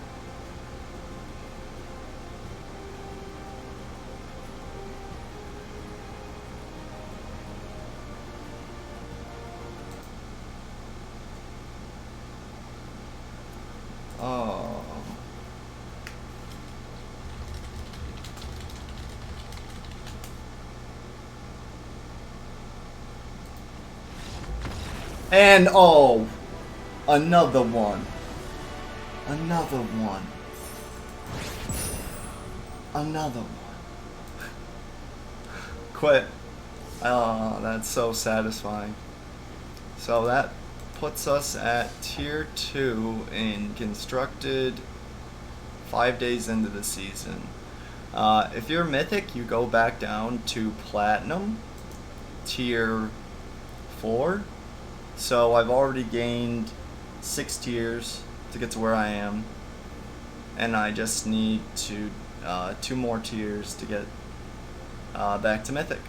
Oh. And oh, another one. Another one. Another one. Quit. Oh, that's so satisfying. So that puts us at tier 2 in constructed 5 days into the season. If you're Mythic, you go back down to Platinum, tier 4. So I've already gained 6 tiers to get to where I am, and I just need to 2 more tiers to get back to Mythic.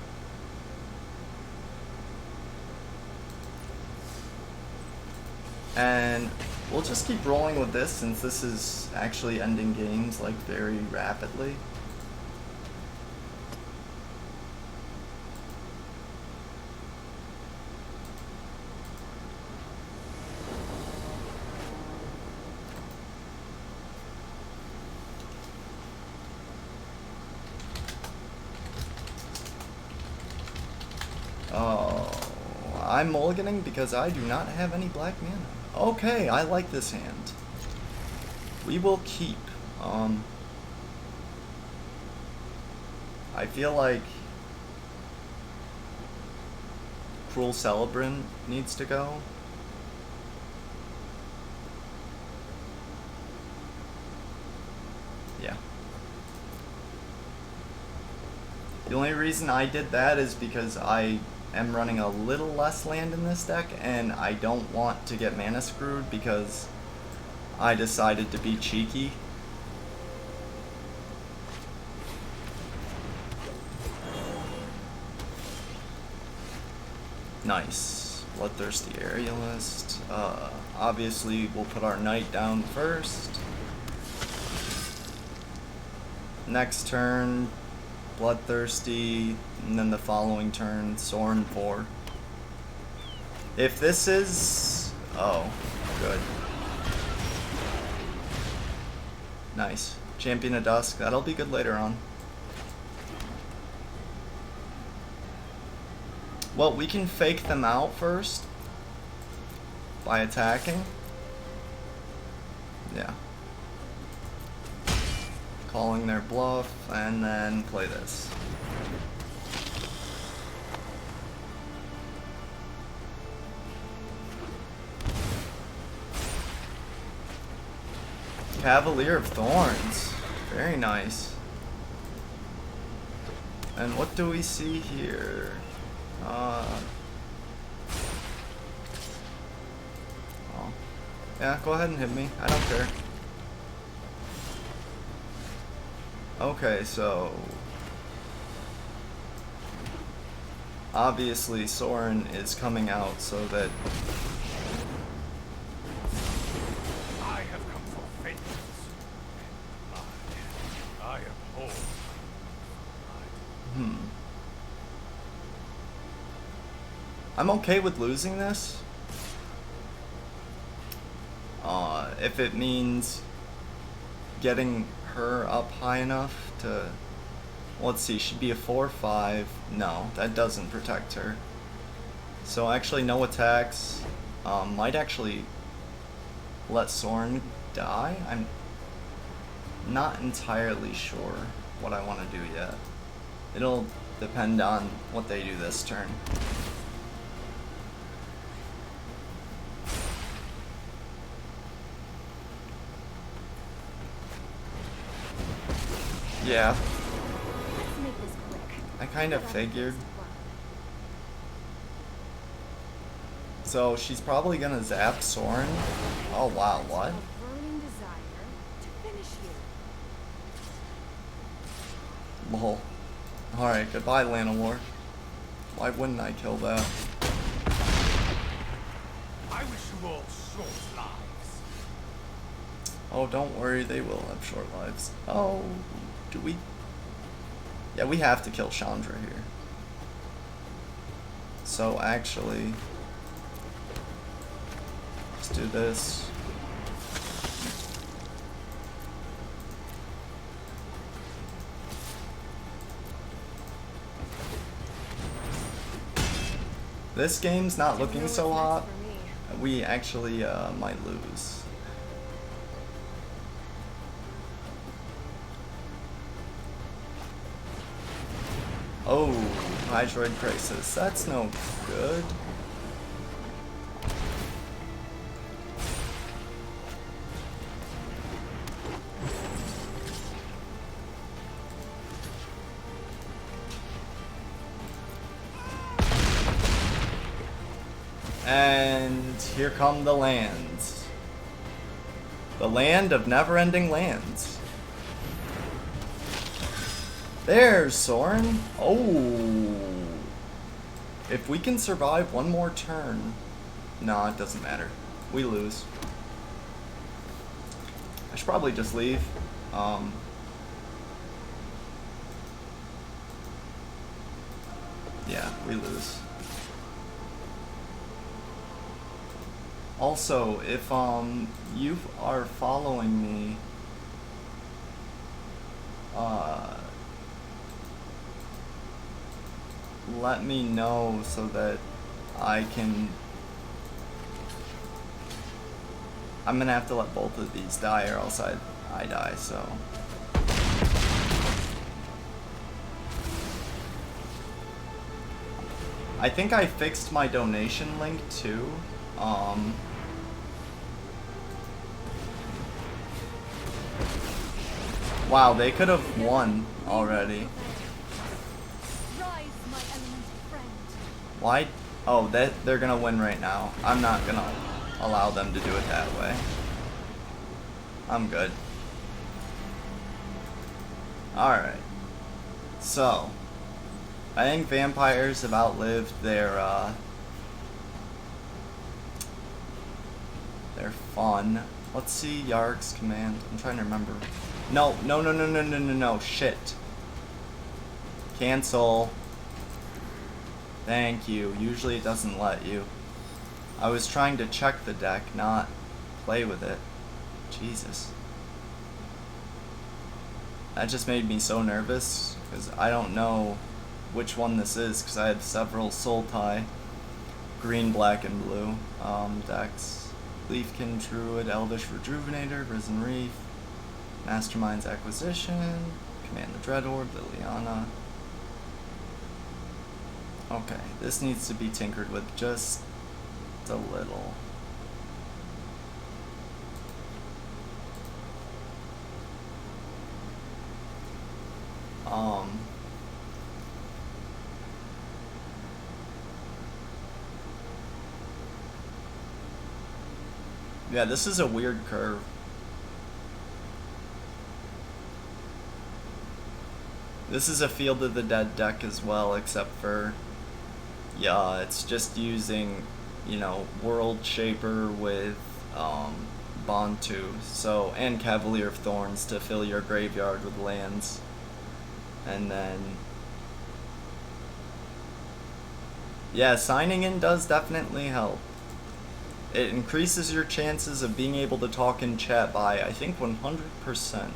And we'll just keep rolling with this since this is actually ending games like very rapidly. Oh, I'm mulliganing because I do not have any black mana. Okay, I like this hand. We will keep. I feel like Cruel Celebrant needs to go. Yeah. The only reason I did that is because I am running a little less land in this deck, and I don't want to get mana screwed because I decided to be cheeky. Nice. Bloodthirsty Aerialist. Obviously, we'll put our knight down first. next turn, Bloodthirsty, and then the following turn, Sorin 4. If this is... oh, good. Nice. Champion of Dusk, that'll be good later on. Well, we can fake them out first by attacking. Yeah. Calling their bluff, and then play this. Cavalier of Thorns. Very nice. And what do we see here? Oh. Yeah, go ahead and hit me. I don't care. Okay, so... obviously Sorin is coming out so that... I have come for vengeance. I abhor. I'm okay with losing this. If it means getting her up high enough to... let's see, she'd be a 4-5. No, that doesn't protect her. So actually no attacks. Might actually let Sorin die? I'm not entirely sure what I want to do yet. It'll depend on what they do this turn. Yeah, Let's make this quick. I kind of figured. So she's probably gonna zap Sorin. Oh wow, what? A burning desire to finish you. Lol. Alright, goodbye Llanowar. Why wouldn't I kill that? I wish you all short lives. Oh, don't worry, they will have short lives. Oh, do we? Yeah, we have to kill Chandra here. So actually, let's do this. This game's not looking so hot. We actually might lose. Oh, Hydroid Crisis. That's no good. And here come the lands. The land of never-ending lands. There's Sorin. Oh. If we can survive one more turn. No, it doesn't matter. We lose. I should probably just leave. Yeah, we lose. Also, if you are following me, let me know so that I can... I'm gonna have to let both of these die or else I die, so... I think I fixed my donation link too. Wow, they could have won already. Rise, my elemental friend. Why? Oh, they're gonna win right now. I'm not gonna allow them to do it that way. I'm good. Alright. So, I think vampires have outlived their fun. Let's see Yarg's command. I'm trying to remember. No, no, no, no, no, no, no, no, shit. Cancel. Thank you. Usually it doesn't let you. I was trying to check the deck, not play with it. Jesus. That just made me so nervous, because I don't know which one this is, because I had several Soul Tie, green, black, and blue decks. Leafkin, Druid, Elvish Rejuvenator, Risen Reef, Mastermind's Acquisition, Command the Dreadhorde, Liliana. Okay, this needs to be tinkered with just a little. Yeah, this is a weird curve. This is a Field of the Dead deck as well, except for, yeah, it's just using, you know, World Shaper with Bontu, so, and Cavalier of Thorns to fill your graveyard with lands. And then, yeah, signing in does definitely help. It increases your chances of being able to talk in chat by, I think, 100%.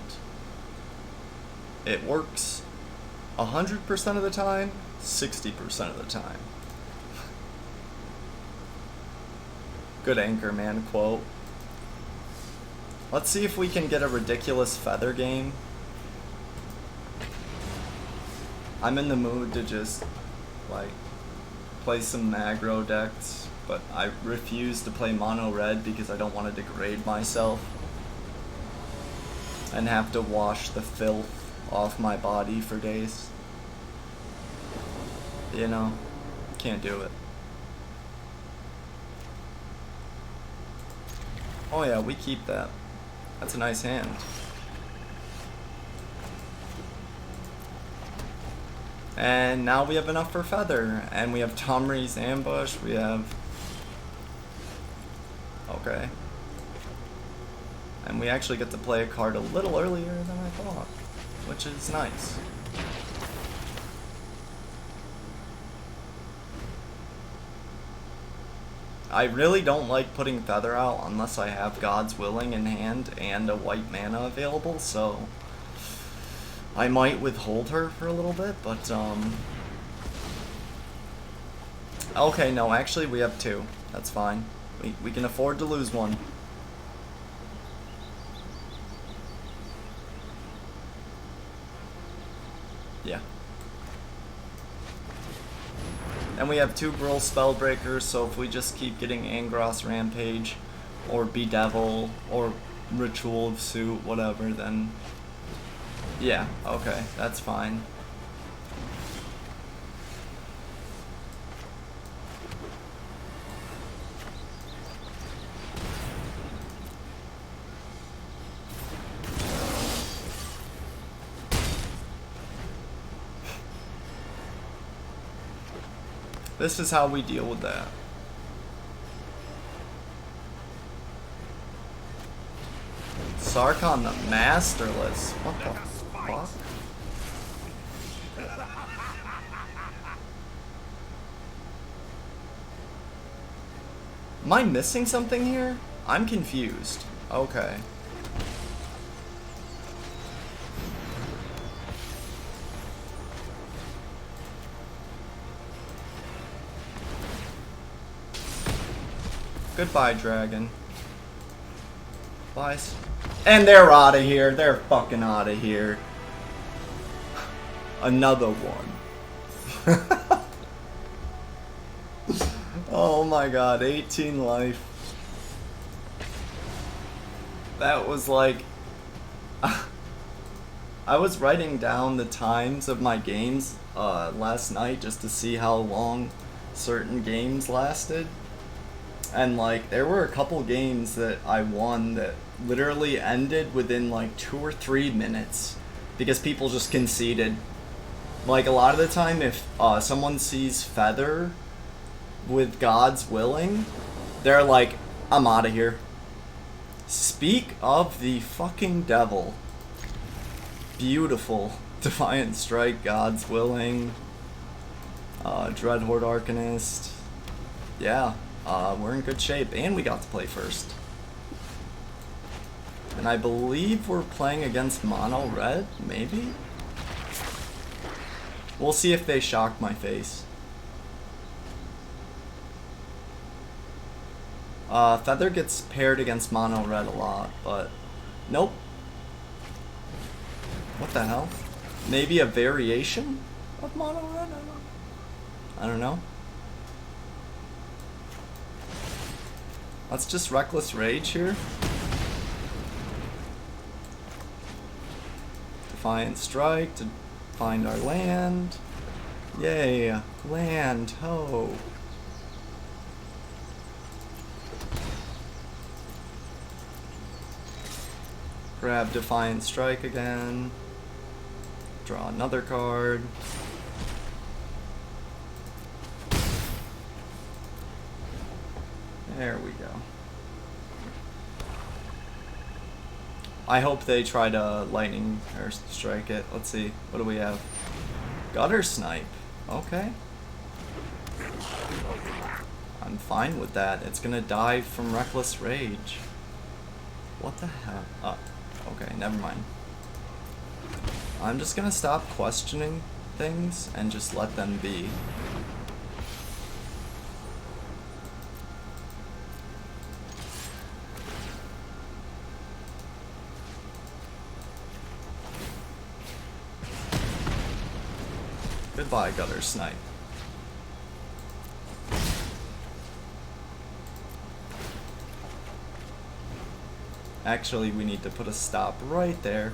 It works 100% of the time, 60% of the time. Good Anchorman quote. Let's see if we can get a ridiculous feather game. I'm in the mood to just, like, play some aggro decks, but I refuse to play mono red because I don't want to degrade myself and have to wash the filth off my body for days. You know, can't do it. Oh yeah, we keep that. That's a nice hand. And now we have enough for Feather, and we have Tomri's Ambush, we have... Okay. And we actually get to play a card a little earlier than I thought, which is nice. I really don't like putting Feather out unless I have God's Willing in hand and a white mana available, so I might withhold her for a little bit, but okay, no, actually we have two. That's fine. We can afford to lose one. Yeah. And we have two Gruul Spellbreakers, so if we just keep getting Angros Rampage, or Bedevil, or Ritual of Suit, whatever, then... Yeah, okay, that's fine. This is how we deal with that. Sarkon the Masterless. What the fuck? Am I missing something here? I'm confused. Okay. Goodbye, dragon. Bye. And they're out of here. They're fucking out of here. Another one. Oh my god, 18 life. That was like... I was writing down the times of my games last night just to see how long certain games lasted. And like, there were a couple games that I won that literally ended within like 2 or 3 minutes because people just conceded. Like, a lot of the time, if someone sees Feather with God's Willing, they're like, I'm out of here. Speak of the fucking devil. Beautiful. Defiant Strike, God's Willing, Dreadhorde Arcanist. Yeah, we're in good shape, and we got to play first. And I believe we're playing against Mono Red, maybe? We'll see if they shock my face. Feather gets paired against Mono Red a lot, but nope. What the hell? Maybe a variation of Mono Red? I don't know. Let's just Reckless Rage here. Defiant Strike to find our land. Yay, land, ho. Grab Defiant Strike again. Draw another card. There we go. I hope they try to lightning or strike it. Let's see. What do we have? Gutter Snipe. Okay. I'm fine with that. It's gonna die from Reckless Rage. What the hell? Okay, never mind. I'm just gonna stop questioning things and just let them be. Goodbye, Gutter Snipe. Actually, we need to put a stop right there.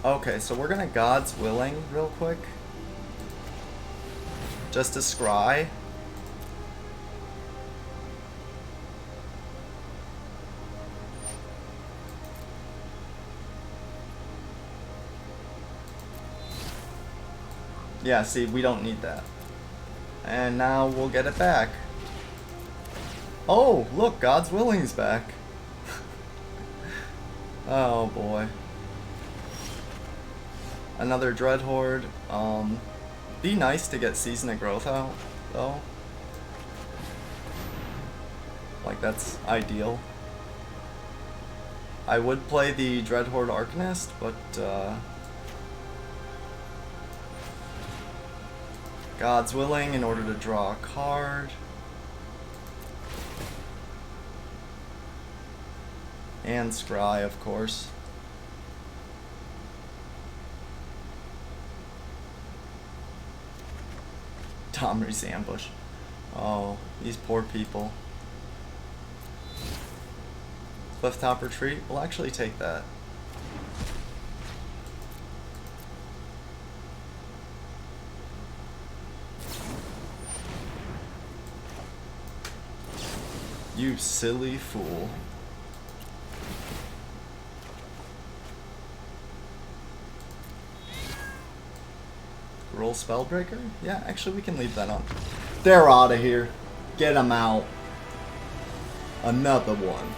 Okay, so we're gonna God's Willing real quick. Just to scry. Yeah, see, we don't need that. And now we'll get it back. Oh, look, God's Willing's back. Oh boy. Another Dreadhorde. Be nice to get Season of Growth out, though. Like, that's ideal. I would play the Dreadhorde Arcanist, but, God's Willing in order to draw a card. And Scry, of course. Domri's Ambush. Oh, these poor people. Clifftop Retreat? We'll actually take that. You silly fool. Roll Spellbreaker? Yeah, actually we can leave that on. They're out of here. Get them out. Another one.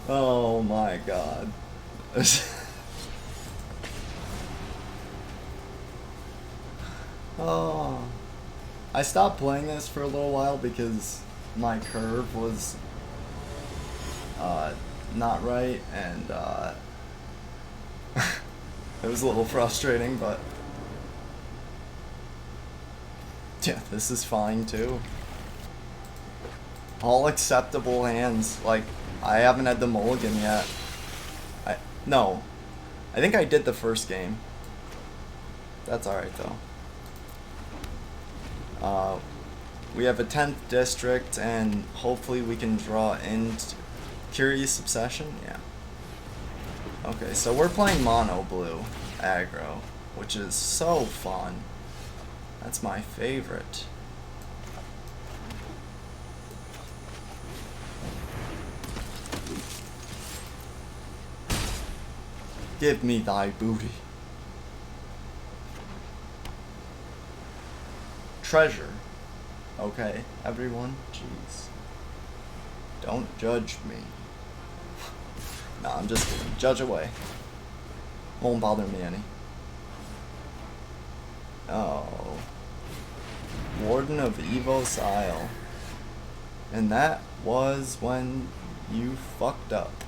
Oh my god. Oh. I stopped playing this for a little while because my curve was not right, and it was a little frustrating, but yeah, this is fine too. All acceptable hands. Like, I haven't had the mulligan yet. No. I think I did the first game. That's alright though. We have a 10th district, and hopefully we can draw in Curious Obsession. Yeah. Okay, so we're playing mono blue aggro, which is so fun. That's my favorite. Give me thy booty. treasure. Okay, everyone? Jeez. Don't judge me. Nah, I'm just kidding. Judge away. Won't bother me any. Oh. Warden of Evo's Isle. And that was when you fucked up.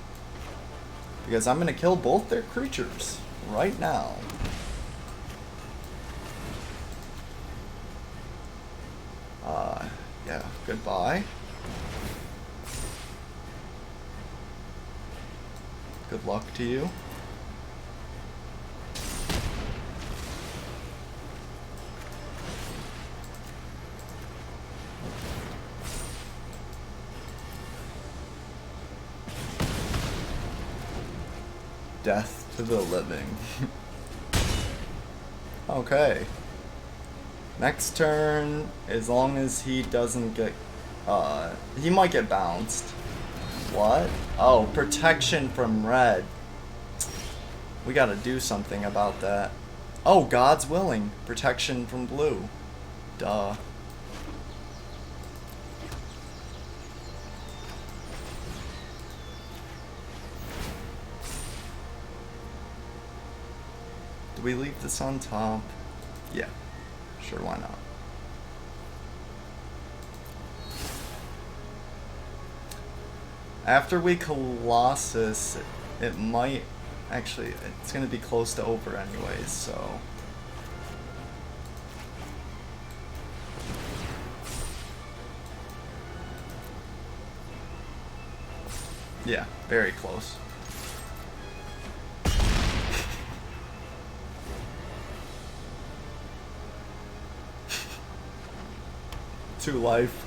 Because I'm gonna kill both their creatures right now. Yeah, goodbye. Good luck to you. Death to the living. Okay. Next turn, as long as he doesn't get, he might get bounced. What? Oh, protection from red. We gotta do something about that. Oh, God's willing. Protection from blue. Duh. Do we leave this on top? Yeah. Sure, why not? After we Colossus, it might... Actually, it's going to be close to over anyways, so... Yeah, very close. To life.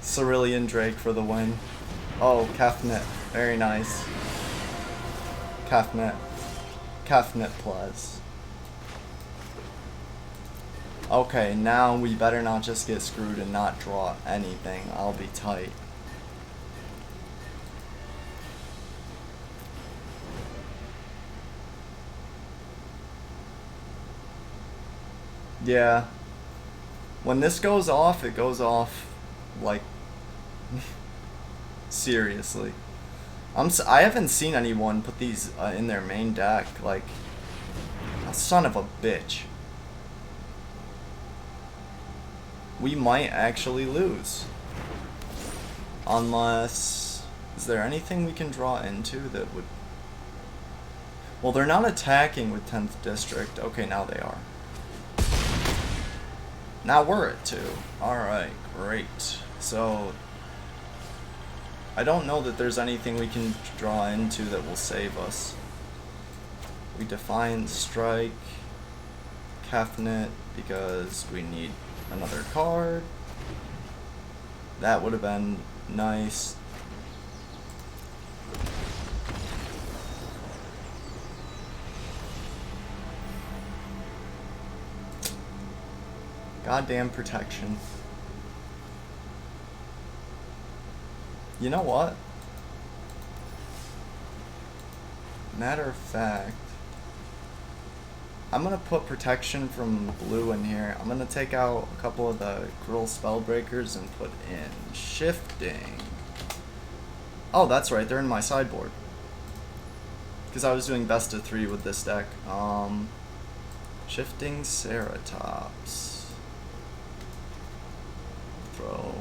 Cerulean Drake for the win. Oh, Kafnet. Very nice. Kafnet. Kafnet plus. Okay, now we better not just get screwed and not draw anything. I'll be tight. Yeah. When this goes off, it goes off like seriously. I haven't seen anyone put these in their main deck. Like, a son of a bitch. We might actually lose. Unless... Is there anything we can draw into that would... Well, they're not attacking with 10th District. Okay, now they are. Now we're at 2. Alright, great. So... I don't know that there's anything we can draw into that will save us. We define Strike, Kafnet, because we need another card. That would have been nice. Goddamn protection. You know what? Matter of fact, I'm gonna put protection from blue in here. I'm gonna take out a couple of the Gruul Spellbreakers and put in shifting. Oh, that's right, they're in my sideboard. Because I was doing best of 3 with this deck. Shifting Ceratops. Throw.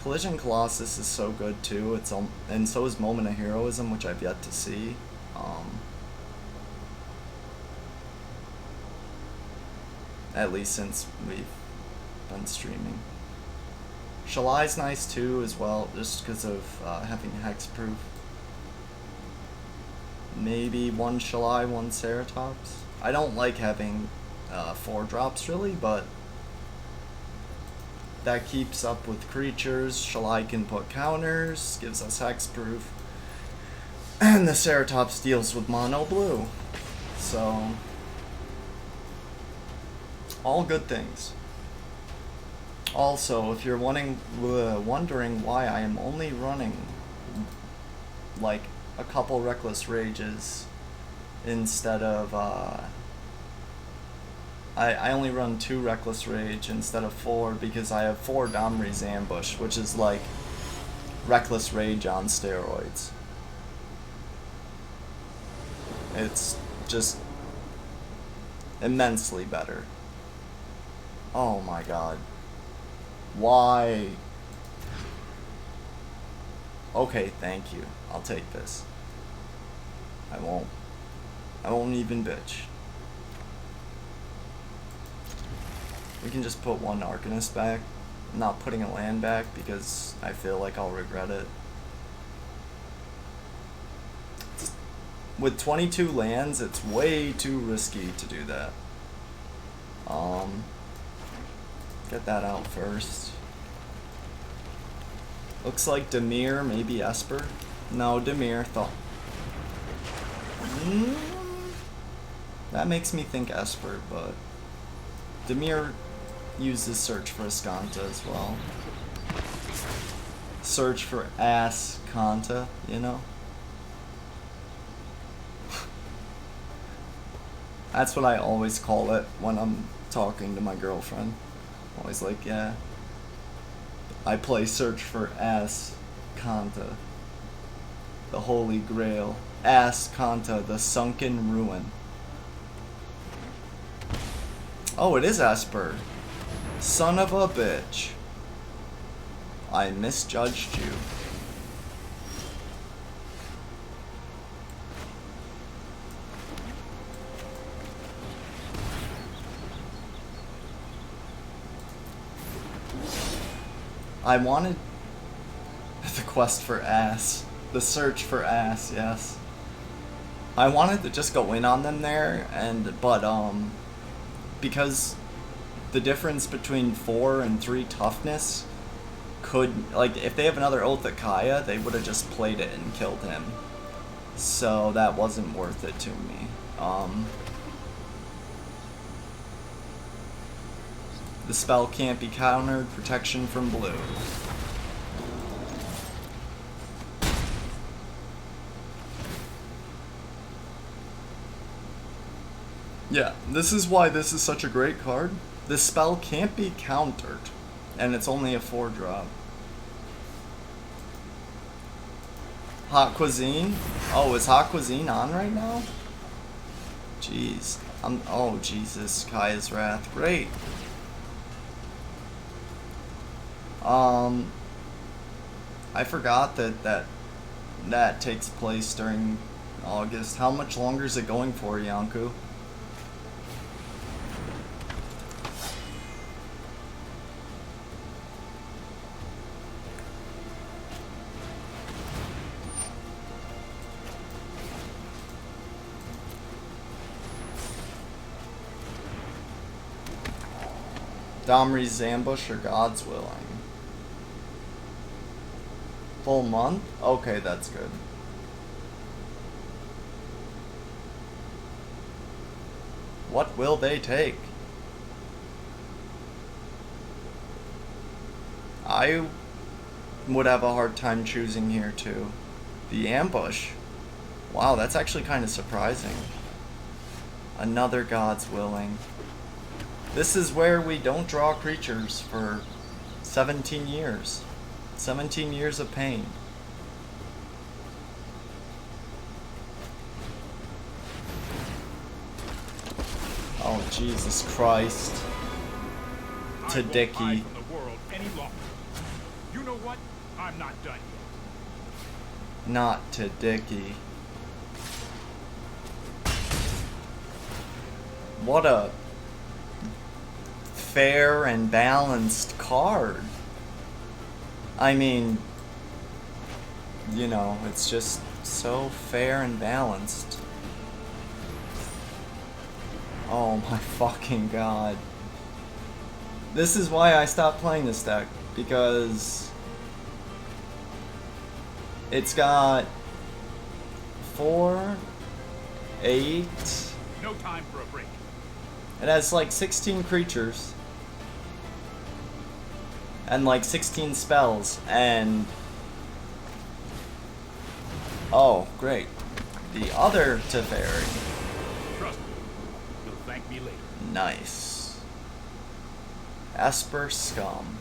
Collision Colossus is so good too. It's and so is Moment of Heroism, which I've yet to see. At least since we've been streaming. Shalai's nice too as well, just because of having hexproof. Maybe one Shalai, one Ceratops. I don't like having 4 drops really, but that keeps up with creatures. Shalai can put counters, gives us hexproof, and the Ceratops deals with mono blue. So, all good things. Also, if you're wondering why I am only running like a couple Reckless Rages instead of I only run 2 Reckless Rage instead of 4 because I have 4 Domri's Ambush, which is like Reckless Rage on steroids. It's just immensely better. Oh my god. Why? Okay, thank you. I'll take this. I won't even bitch. We can just put 1 Arcanist back. I'm not putting a land back because I feel like I'll regret it. With 22 lands, it's way too risky to do that. Get that out first. Looks like Dimir, maybe Esper. No, Dimir, thought. That makes me think Esper, but Dimir uses Search for Ascanta as well. Search for Ascanta, you know? That's what I always call it when I'm talking to my girlfriend. Always like, yeah. I play Search for Ascanta. The Holy Grail. Ascanta, the Sunken Ruin. Oh, it is Esper. Son of a bitch. I misjudged you. I wanted the quest for ass. The search for ass, yes. I wanted to just go in on them there, but because the difference between 4 and 3 toughness could, like, if they have another Oath at Kaya, they would have just played it and killed him. So that wasn't worth it to me. The spell can't be countered, protection from blue. Yeah, this is why this is such a great card. This spell can't be countered, and it's only a 4-drop. Hot Cuisine? Oh, is Hot Cuisine on right now? Jeez. Oh, Jesus. Kaya's Wrath. Great. I forgot that takes place during August. How much longer is it going for, Yanku? Domri's Ambush or God's Willing? Full month? Okay, that's good. What will they take? I would have a hard time choosing here too. The Ambush? Wow, that's actually kind of surprising. Another God's Willing. This is where we don't draw creatures for 17 years. 17 years of pain. Oh, Jesus Christ. To Dicky. You know what? I'm not done yet. Not to Dicky. What a fair and balanced card. I mean, you know, it's just so fair and balanced. Oh my fucking god. This is why I stopped playing this deck, because it's got 4, 8. No time for a break. It has like 16 creatures. And like 16 spells, and oh, great. The other Teferi. Trust me, you'll thank me later. Nice. Esper Scum.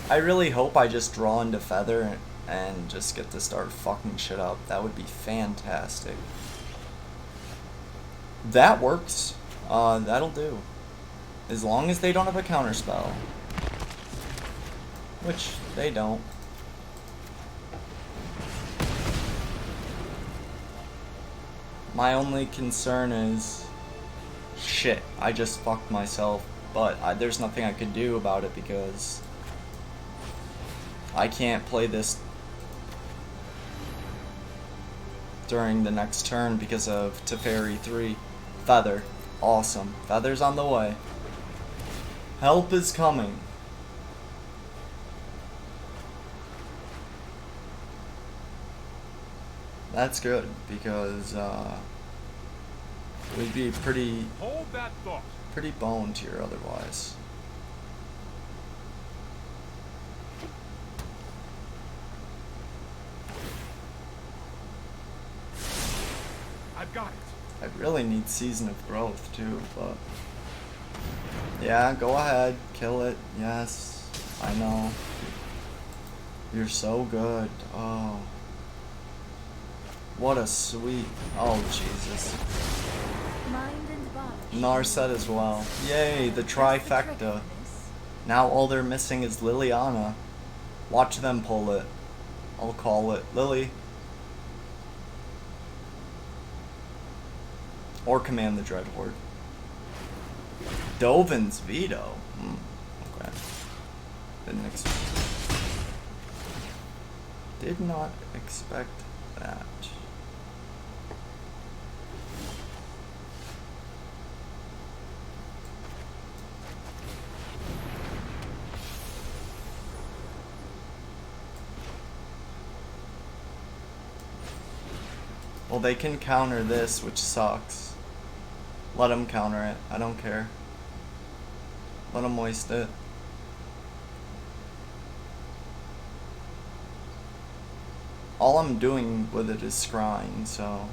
I really hope I just draw into Feather and just get to start fucking shit up. That would be fantastic. That works. That'll do. As long as they don't have a counterspell. Which they don't. My only concern is... Shit, I just fucked myself. But there's nothing I could do about it because... I can't play this during the next turn because of Teferi 3. Feather. Awesome. Feather's on the way. Help is coming. That's good because we'd be pretty Hold that thought. pretty boned here otherwise. I've got it. I really need Season of Growth too, but yeah, go ahead, kill it. Yes, I know. You're so good. Oh, what a sweet. Oh Jesus. Mind and body. Narset as well. Yay, the trifecta. Now all they're missing is Liliana. Watch them pull it. I'll call it. Lily. Or Command the Dreadhorde. Dovin's Veto. Okay. Did not expect that. Well, they can counter this, which sucks. Let them counter it. I don't care. Let them waste it. All I'm doing with it is scrying, so...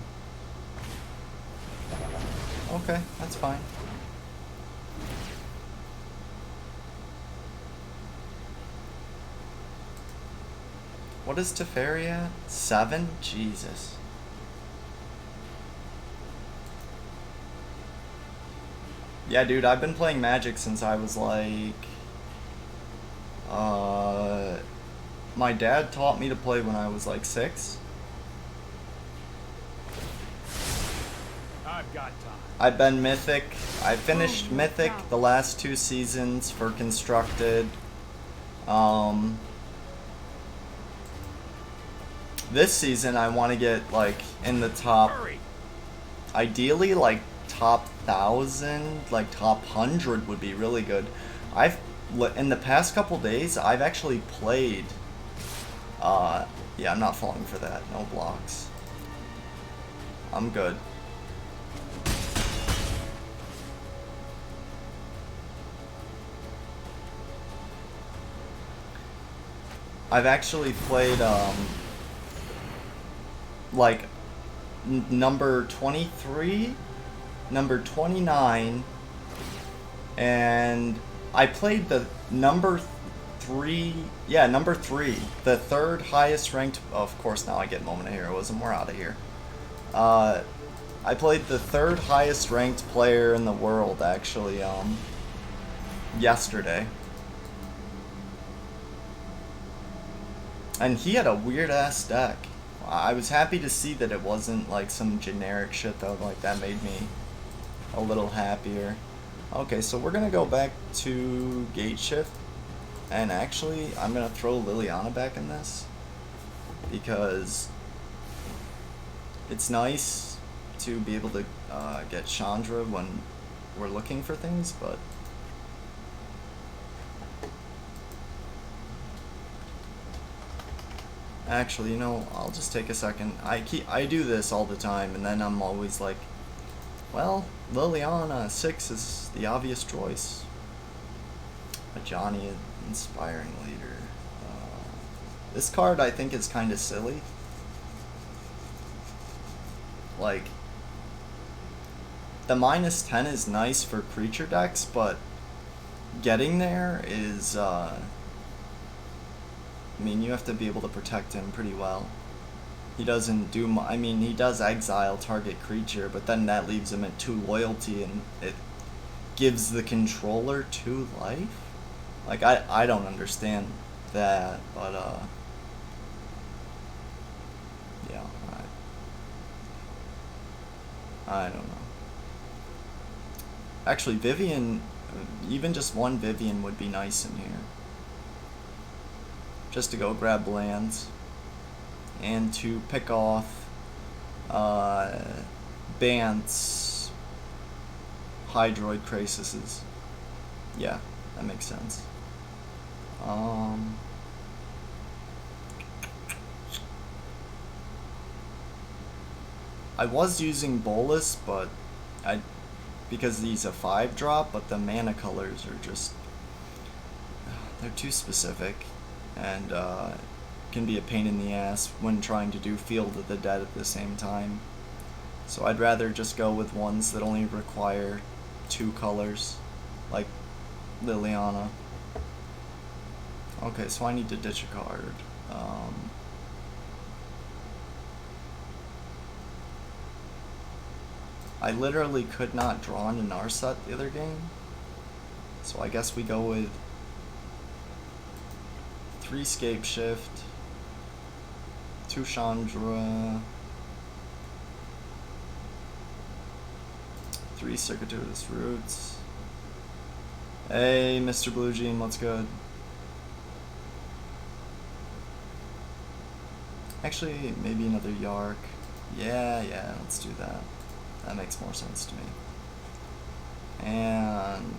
Okay, that's fine. What is Teferi at? 7? Jesus. Yeah, dude, I've been playing Magic since I was like... my dad taught me to play when I was like 6. I've got time. I've been Mythic. I finished Mythic the last 2 seasons for Constructed. This season I want to get like in the top... Hurry. Ideally like top 1,000, like top 100 would be really good. In the past couple days, I've actually played, yeah, I'm not falling for that, no blocks. I'm good. I've actually played, like, number 23, number 29, and I played the number 3, yeah, number 3, the 3rd highest ranked, of course now I get Moment of Heroism, we're out of here. I played the 3rd highest ranked player in the world, actually, yesterday. And he had a weird ass deck. I was happy to see that it wasn't like some generic shit though, like that made me a little happier. Okay, so we're gonna go back to Gate Shift, and actually I'm gonna throw Liliana back in this because it's nice to be able to get Chandra when we're looking for things, but actually, you know, I'll just take a second. I do this all the time, and then I'm always like, well, Liliana 6 is the obvious choice. A Johnny inspiring leader. This card I think is kind of silly. Like, the -10 is nice for creature decks, but getting there is, I mean, you have to be able to protect him pretty well. He doesn't do I mean, he does exile target creature, but then that leaves him at 2 loyalty, and it gives the controller 2 life? Like, I don't understand that, but, yeah, I don't know. Actually, Vivian, even just one Vivian would be nice in here. Just to go grab lands. And to pick off Bant's Hydroid Crasises. Yeah, that makes sense. I was using Bolus, but because he's a 5-drop, but the mana colors are just, they're too specific, and can be a pain in the ass when trying to do Field of the Dead at the same time. So I'd rather just go with ones that only require 2 colors, like Liliana. Okay, so I need to ditch a card. I literally could not draw into Narset the other game, so I guess we go with 3 Scape Shift, 2 Chandra, 3 Circuitous Roots. Hey, Mr. Blue Jean, what's good? Actually, maybe another Yark. Yeah, let's do that. That makes more sense to me. And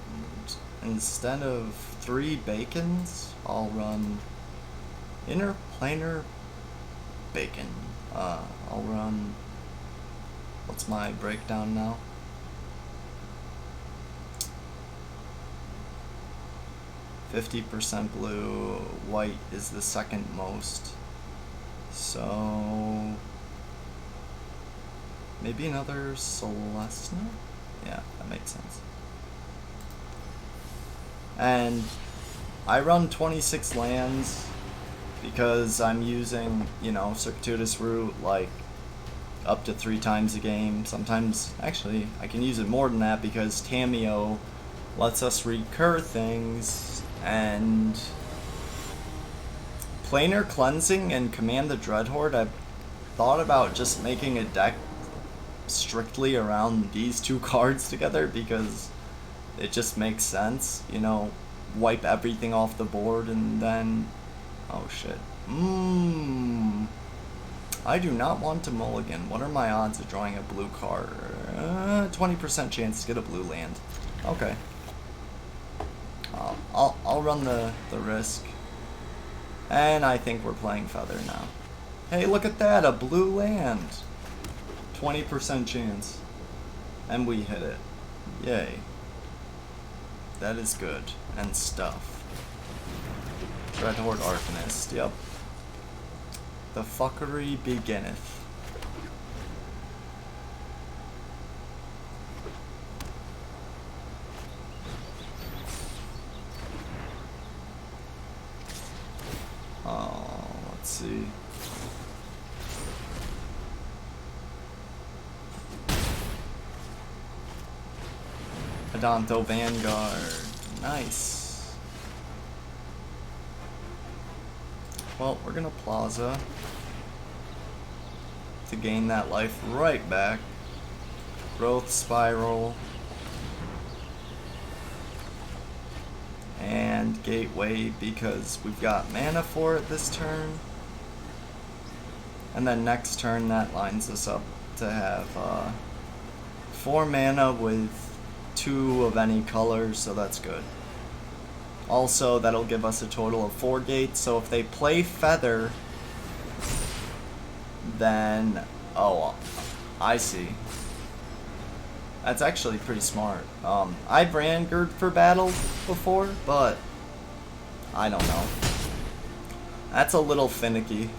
instead of 3 Bacons, I'll run Interplanar Bacon. I'll run, what's my breakdown now? %50 blue, white is the second most. So maybe another Celestina? Yeah, that makes sense. And I run 26 lands because I'm using, you know, Circuitous Root like up to 3 times a game. Sometimes, actually, I can use it more than that because Tamiyo lets us recur things, and Planar Cleansing and Command the Dreadhorde, I've thought about just making a deck strictly around these 2 cards together because it just makes sense, you know, wipe everything off the board and then, oh shit, I do not want to mulligan. What are my odds of drawing a blue card? 20% chance to get a blue land. Okay. I'll run the risk. And I think we're playing Feather now. Hey, look at that, a blue land. 20% chance. And we hit it. Yay. That is good. And stuff. Dreadhorde Arcanist, yep. The fuckery beginneth. Oh, let's see. Adanto Vanguard. Nice. Well, we're gonna Plaza to gain that life right back. Growth Spiral. And Gateway because we've got mana for it this turn. And then next turn that lines us up to have 4 mana with 2 of any color, so that's good. Also, that'll give us a total of 4 gates, so if they play Feather, then, oh, I see. That's actually pretty smart. I've Vanguard for battle before, but I don't know. That's a little finicky.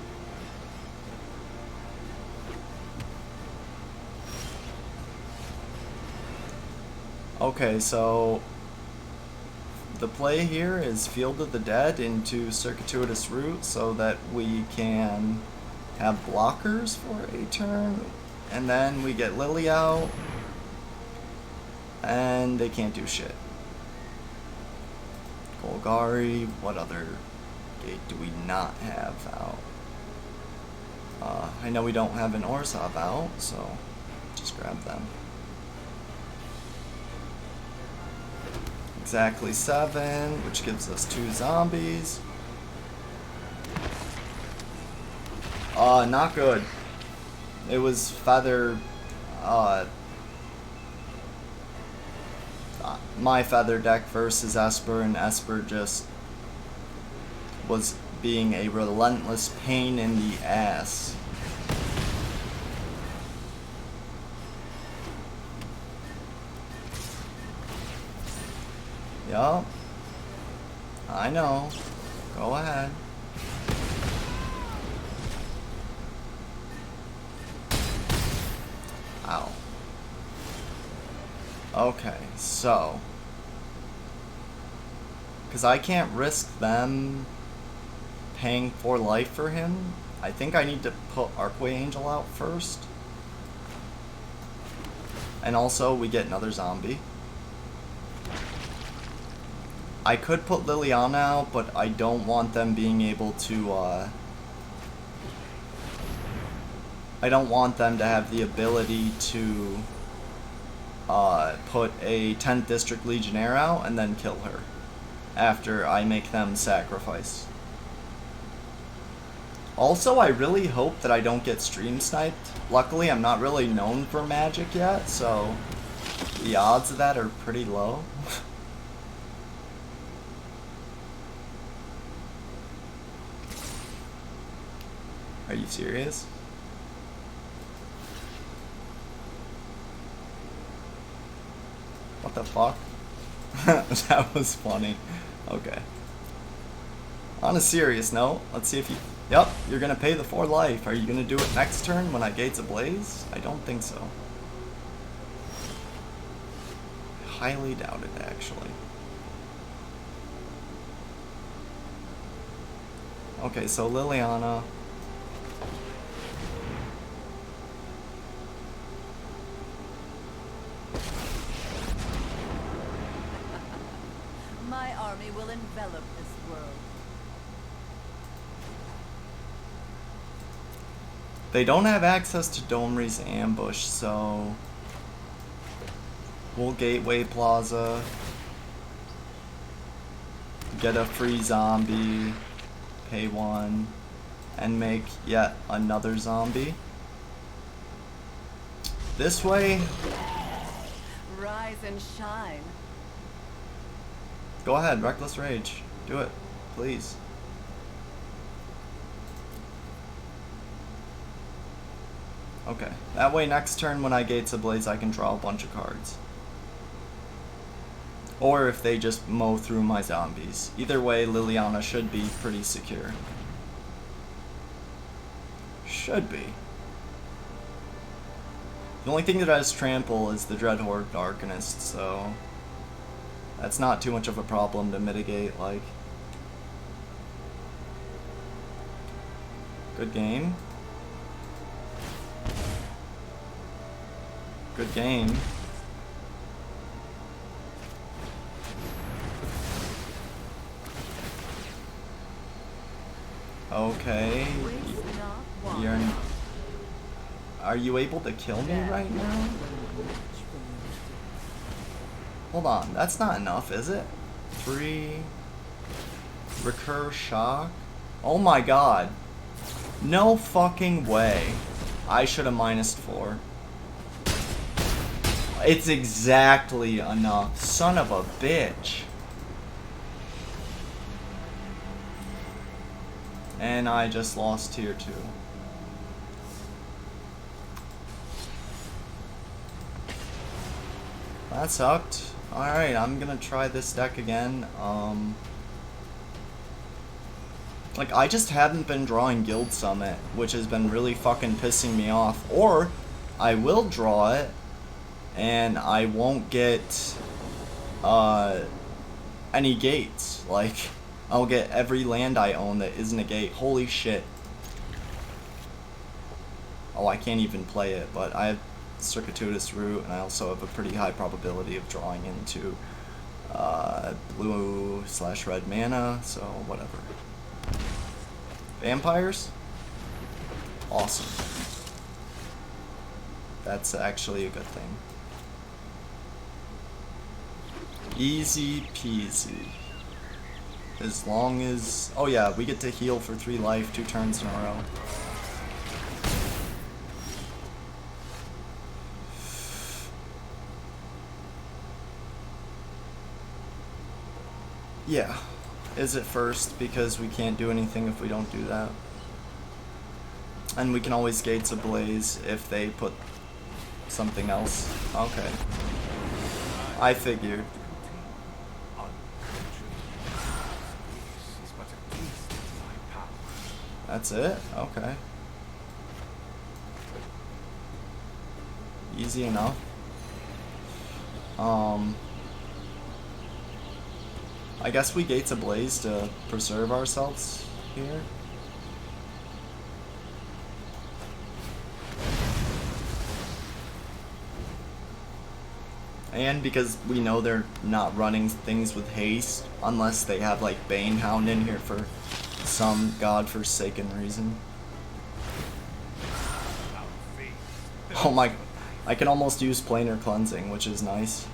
Okay, so the play here is Field of the Dead into Circuitous Root so that we can have blockers for a turn, and then we get Lily out, and they can't do shit. Golgari, what other gate do we not have out? I know we don't have an Orzhov out, so just grab them. Exactly 7, which gives us 2 zombies. Not good. It was Feather, my Feather deck versus Esper, and Esper just was being a relentless pain in the ass. Yup. I know. Go ahead. Ow. Okay, so. Because I can't risk them paying 4 life for him, I think I need to put Archway Angel out first. And also, we get another zombie. I could put Liliana out, but I don't want them being able to, I don't want them to have the ability to, put a 10th District Legionnaire out and then kill her after I make them sacrifice. Also, I really hope that I don't get stream sniped. Luckily, I'm not really known for magic yet, so the odds of that are pretty low. Are you serious? What the fuck? That was funny. Okay. On a serious note, let's see if you... Yep, you're gonna pay the 4 life. Are you gonna do it next turn when I Gates Ablaze? I don't think so. Highly doubt it, actually. Okay, so Liliana... My army will envelop this world. They don't have access to Domri's ambush, so we'll Gateway Plaza, get a free zombie, pay 1, and make yet another zombie. This way, Rise and shine. go ahead, Reckless Rage, do it, please. Okay, that way next turn when I Gates Ablaze I can draw a bunch of cards. Or if they just mow through my zombies. Either way, Liliana should be pretty secure. Should be. The only thing that has trample is the Dreadhorde Arcanist, so that's not too much of a problem to mitigate, like. Good game. Good game. Okay. You're... Are you able to kill me right now? Hold on, that's not enough, is it? 3... Recur Shock? Oh my god. No fucking way. I should have -4. It's exactly enough. Son of a bitch. And I just lost tier 2. That sucked. Alright, I'm gonna try this deck again. Like, I just haven't been drawing Guild Summit, which has been really fucking pissing me off. Or, I will draw it, and I won't get, any gates. Like, I'll get every land I own that isn't a gate. Holy shit. Oh, I can't even play it, but I have Circuitous Route, and I also have a pretty high probability of drawing into blue/red mana, so whatever. Vampires? Awesome. That's actually a good thing. Easy peasy. As long as... Oh yeah, we get to heal for 3 life 2 turns in a row. Yeah. Is it first because we can't do anything if we don't do that. And we can always Gates Ablaze if they put something else. Okay. I figured. That's it? Okay. Easy enough. I guess we Gates Ablaze to preserve ourselves here. And because we know they're not running things with haste unless they have like Banehound in here for some godforsaken reason. Oh my, I can almost use Planar Cleansing, which is nice.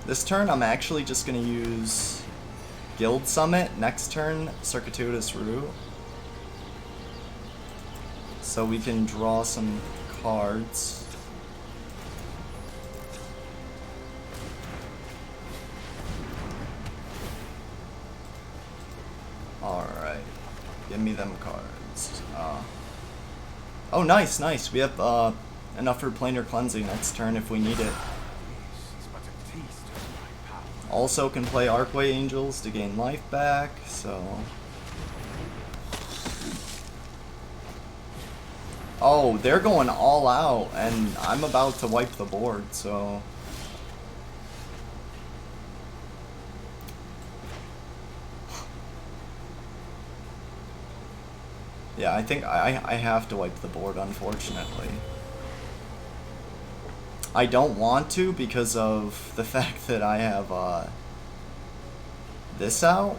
This turn I'm actually just gonna use Guild Summit, next turn Circuitous Route. So we can draw some cards. Alright, give me them cards. Oh nice, nice, we have enough for Planar Cleansing next turn if we need it. Also can play Archway Angels to gain life back, so... Oh, they're going all out, and I'm about to wipe the board, so... Yeah, I think I have to wipe the board, unfortunately. I don't want to because of the fact that I have this out,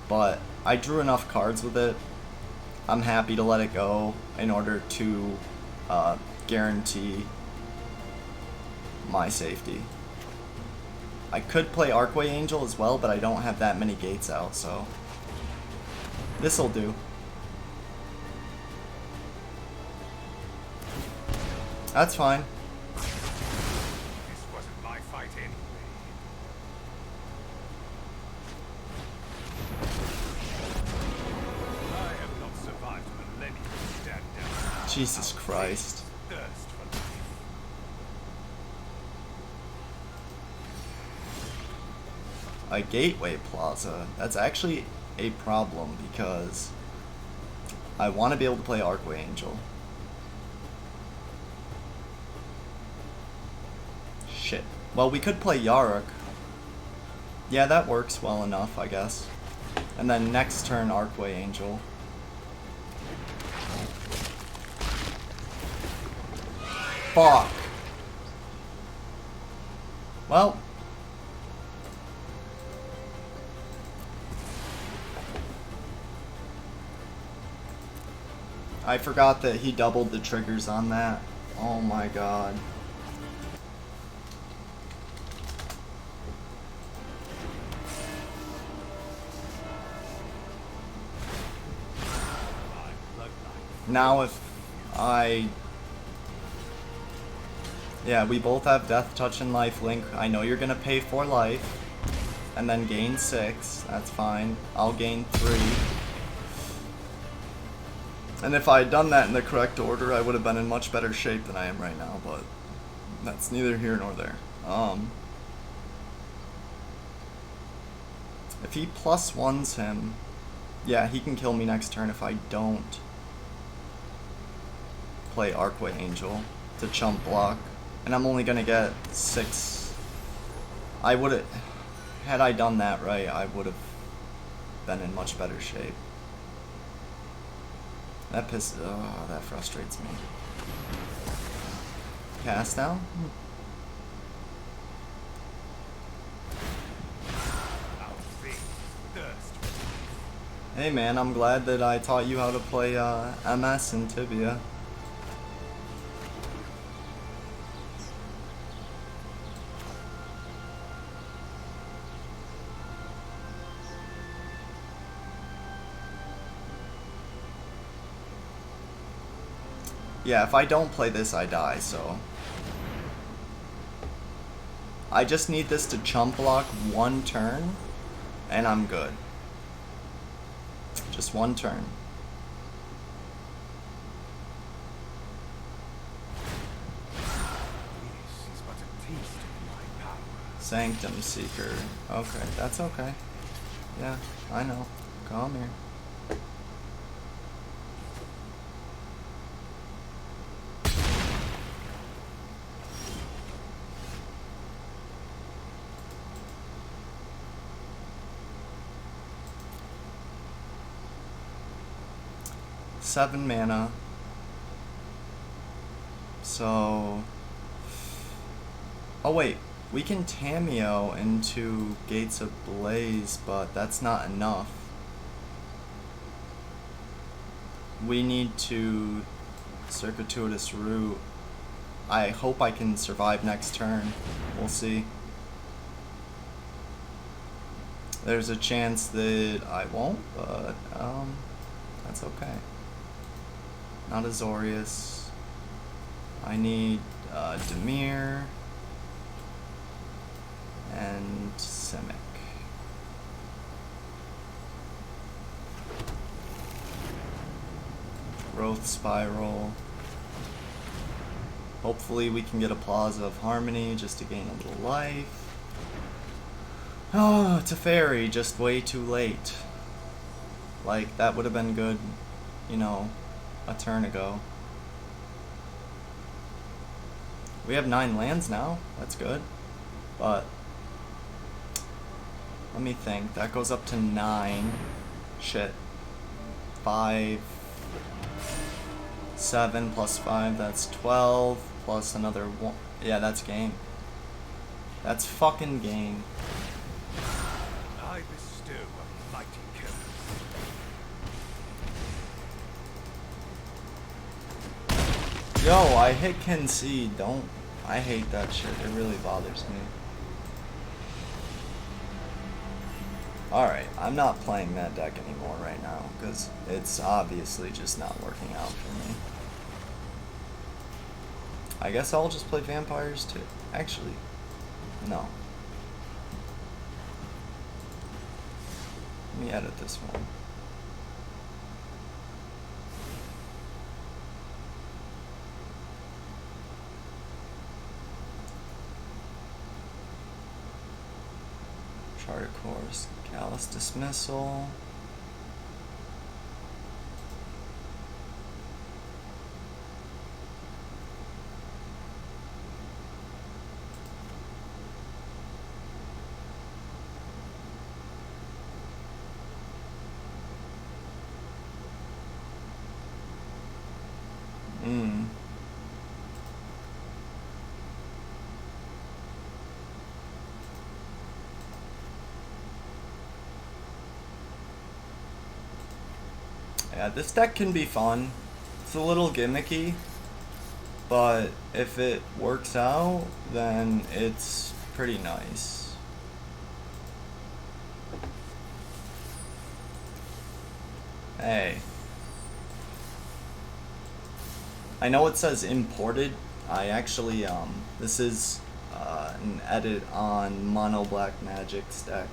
but I drew enough cards with it. I'm happy to let it go in order to guarantee my safety. I could play Archway Angel as well, but I don't have that many gates out, so this'll do. That's fine. Jesus Christ. A Gateway Plaza. That's actually a problem because I want to be able to play Archway Angel. Shit. Well, we could play Yarok. Yeah, that works well enough, I guess. And then next turn, Archway Angel. Fuck. Well. I forgot that he doubled the triggers on that. Oh my god. Now if I... Yeah, we both have Death Touch and Life Link. I know you're gonna pay 4 life. And then gain 6. That's fine. I'll gain 3. And if I had done that in the correct order, I would have been in much better shape than I am right now, but that's neither here nor there. If he +1s him, Yeah, he can kill me next turn if I don't play Arcway Angel to chump block. And I'm only gonna get 6. I would've... Had I done that right, I would've been in much better shape. That pisses... Oh, that frustrates me. Cast down? Hey man, I'm glad that I taught you how to play MS and Tibia. Yeah, if I don't play this, I die, so... I just need this to chump block 1 turn, and I'm good. Just 1 turn. Sanctum Seeker. Okay, that's okay. Yeah, I know. Come here. Seven mana. So... Oh wait, we can Tameo into Gates of Blaze, but that's not enough. We need to Circuitous Root. I hope I can survive next turn. We'll see. There's a chance that I won't, but that's okay. Not Azorius. I need Dimir and Simic. Growth Spiral. Hopefully we can get a Plaza of Harmony just to gain a little life. Oh, Teferi, just way too late. Like, that would have been good, you know, a turn ago. We have 9 lands now. That's good. But let me think. That goes up to 9. Shit. 5. 7 plus 5. That's 12. Plus another 1. Yeah, that's game. That's fucking game. I bestow a mighty curse. Yo, I hit concede. Don't. I hate that shit. It really bothers me. Alright, I'm not playing that deck anymore right now, because it's obviously just not working out for me. I guess I'll just play vampires too. Actually, no. Let me edit this one. Charter Course, Callous Dismissal. Yeah, this deck can be fun. It's a little gimmicky, but if it works out, then it's pretty nice. Hey. I know it says imported. I actually, this is an edit on Mono Black Magic's deck.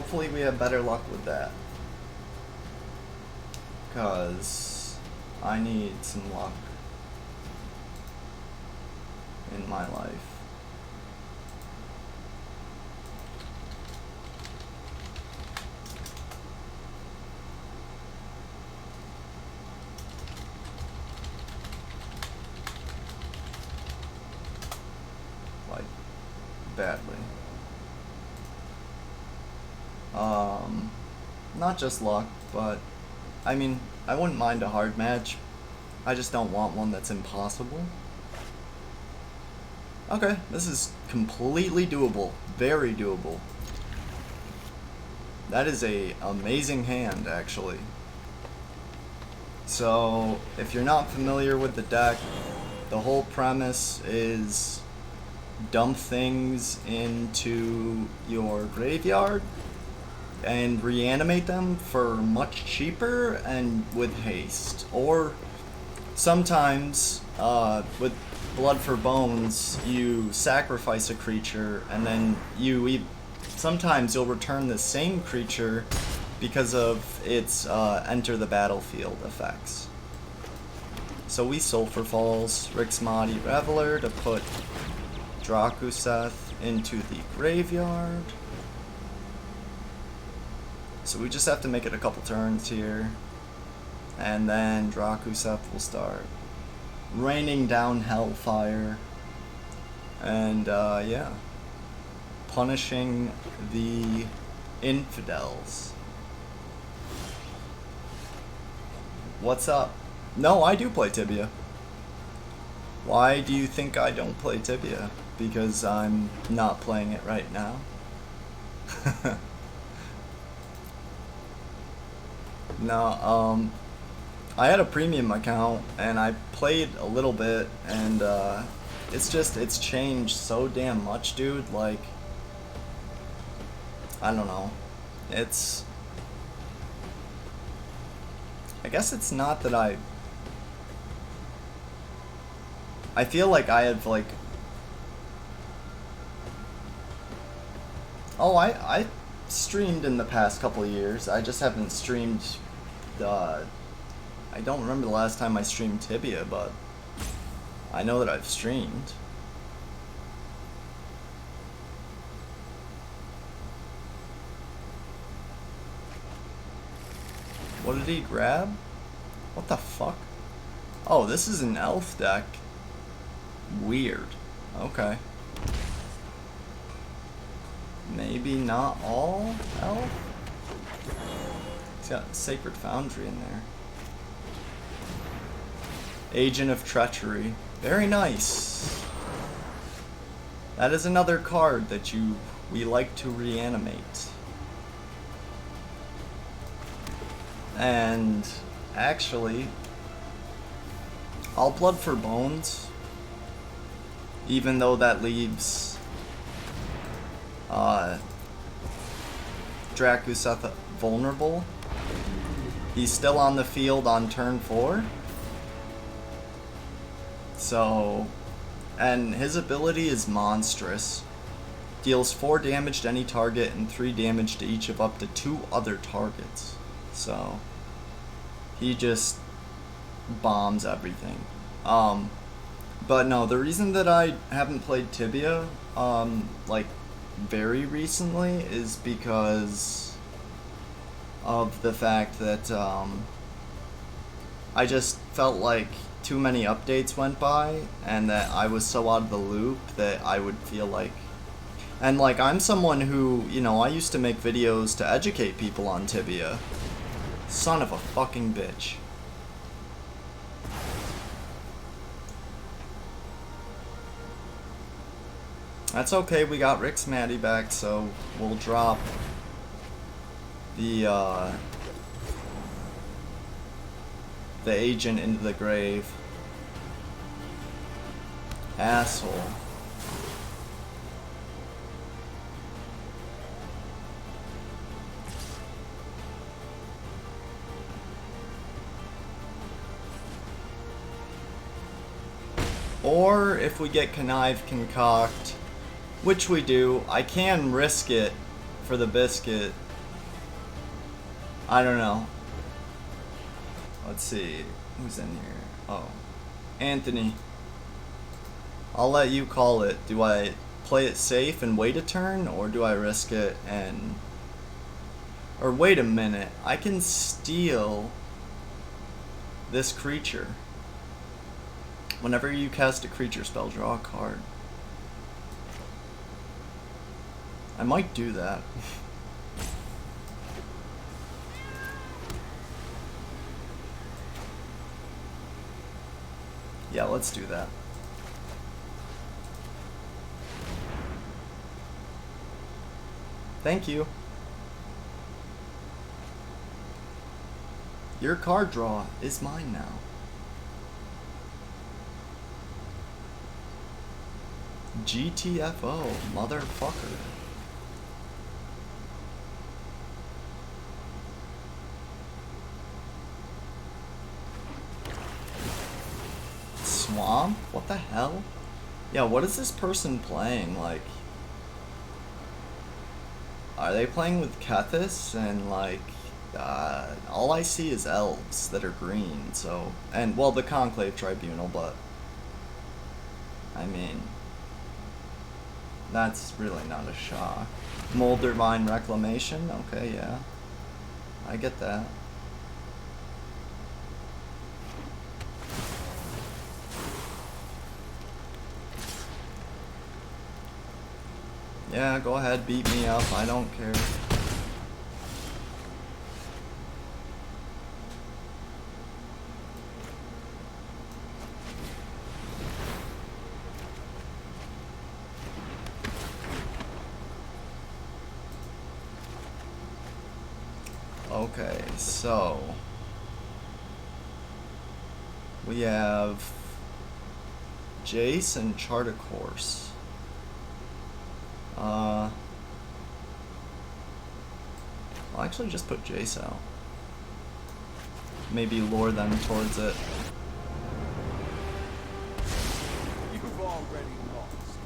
hopefully we have better luck with that. Because I need some luck in my life. Like, badly. Not just luck, but I mean, I wouldn't mind a hard match. I just don't want one that's impossible. Okay, this is completely doable. Very doable. That is a amazing hand, actually. So, if you're not familiar with the deck, the whole premise is dump things into your graveyard and reanimate them for much cheaper and with haste. Or sometimes with Blood for Bones, you sacrifice a creature and then sometimes you'll return the same creature because of its enter the battlefield effects. So we Sulphur Falls Rixmati Reveler to put Drakuseth into the graveyard. So we just have to make it a couple turns here, and then Drakuseth will start raining down hellfire, and yeah, punishing the infidels. What's up? No, I do play Tibia. Why do you think I don't play Tibia? Because I'm not playing it right now. No, I had a premium account and I played a little bit, and it's changed so damn much, dude. Like, I don't know. I guess it's not that I feel like I have like, oh, I streamed in the past couple of years. I just haven't streamed I don't remember the last time I streamed Tibia, but I know that I've streamed. What did he grab? What the fuck? Oh, this is an elf deck. Weird. Okay. Maybe not all elf? It's got Sacred Foundry in there. Agent of Treachery. Very nice. That is another card that we like to reanimate. And actually, I'll Blood for Bones, even though that leaves Drakuseth vulnerable. He's still on the field on turn 4. So, and his ability is monstrous. Deals 4 damage to any target and 3 damage to each of up to 2 other targets. So, he just bombs everything. But no, the reason that I haven't played Tibia, like, very recently is because of the fact that, I just felt like too many updates went by, and that I was so out of the loop that I would feel like... And, like, I'm someone who, you know, I used to make videos to educate people on Tibia. Son of a fucking bitch. That's okay, we got Rixmati back, so we'll drop the agent into the grave. Asshole. Or if we get Connive Concoct, which we do, I can risk it for the biscuit I don't know. Let's see. Who's in here? Oh. Anthony. I'll let you call it. Do I play it safe and wait a turn, or do I risk it and... Or wait a minute. I can steal this creature. Whenever you cast a creature spell, draw a card. I might do that. Yeah, let's do that. Thank you. Your card draw is mine now. GTFO, motherfucker. Swamp? What the hell? Yeah, what is this person playing? Like, are they playing with Kethis? And like, all I see is elves that are green, so, and well, the Conclave Tribunal, but I mean, that's really not a shock. Moldervine Reclamation? Okay, yeah. I get that. Yeah, go ahead, beat me up, I don't care. Okay, so we have Jace and Chart a Course. I'll actually just put Jace out. Maybe lure them towards it. You've already lost.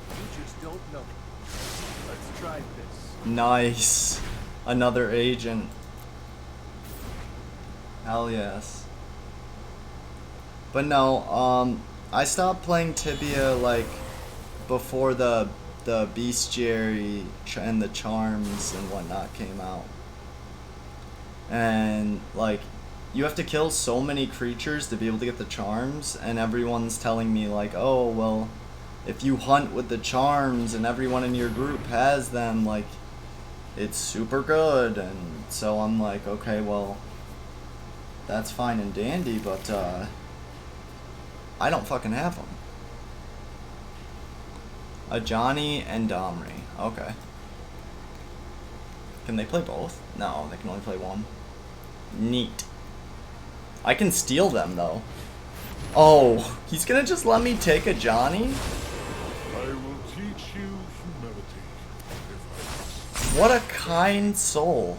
You just don't know. Let's try this. Nice. Another agent. Hell yes. But no, I stopped playing Tibia like before the bestiary and the charms and whatnot came out. And like, you have to kill so many creatures to be able to get the charms, and everyone's telling me like, oh well, if you hunt with the charms and everyone in your group has them, like, it's super good. And so I'm like, okay, well, that's fine and dandy, but I don't fucking have them. Ajani and Domri. Okay. Can they play both? No, they can only play one. Neat. I can steal them, though. Oh, he's gonna just let me take Ajani? I will teach you humility. What a kind soul.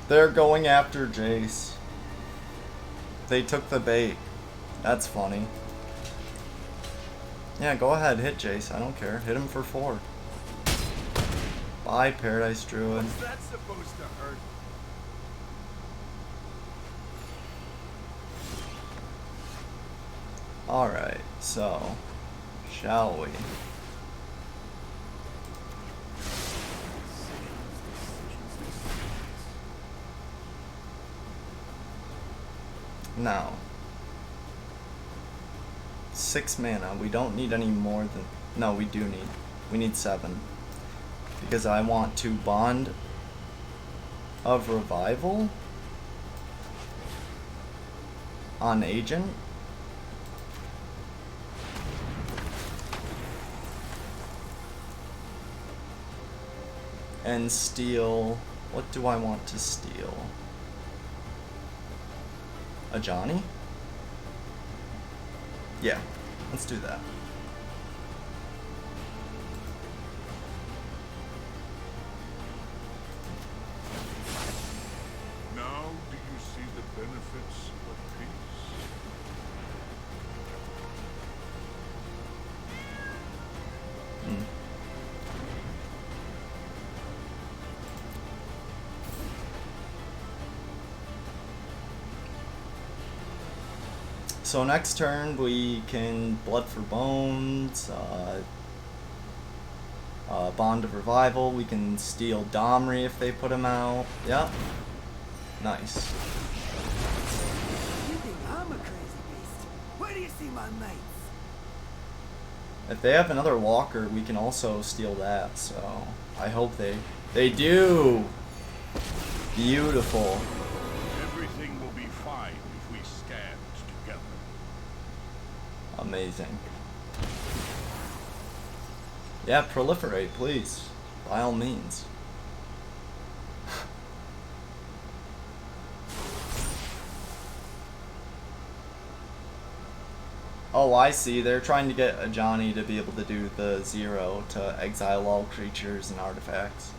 They're going after Jace. They took the bait. That's funny. Yeah, go ahead, hit Jace. I don't care. Hit him for 4. Bye, Paradise Druid. What's that supposed to hurt? Alright, so, shall we? Now, 6 mana. We don't need any more than... No, we do need. We need 7. Because I want to Bond of Revival on Agent. And steal... What do I want to steal? Ajani? Yeah, let's do that. Now do you see the benefits So next turn we can Blood for Bones, Bond of Revival. We can steal Domri if they put him out. Yep. Nice. You think I'm a crazy beast? Where do you see my mates? If they have another walker, we can also steal that, so I hope they do. Beautiful. Everything will be fine if we stand together. Amazing. Yeah, proliferate, please. By all means. Oh, I see. They're trying to get a Johnny to be able to do the 0 to exile all creatures and artifacts.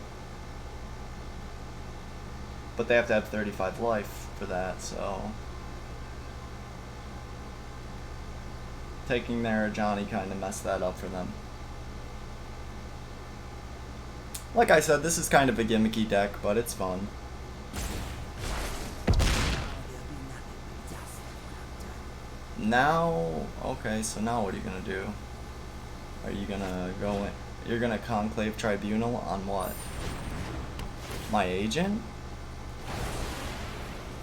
But they have to have 35 life for that, so... Taking their Johnny kind of messed that up for them. Like I said, this is kind of a gimmicky deck, but it's fun. Now, okay, so now what are you gonna do? Are you gonna go in? You're gonna Conclave Tribunal on what? My agent?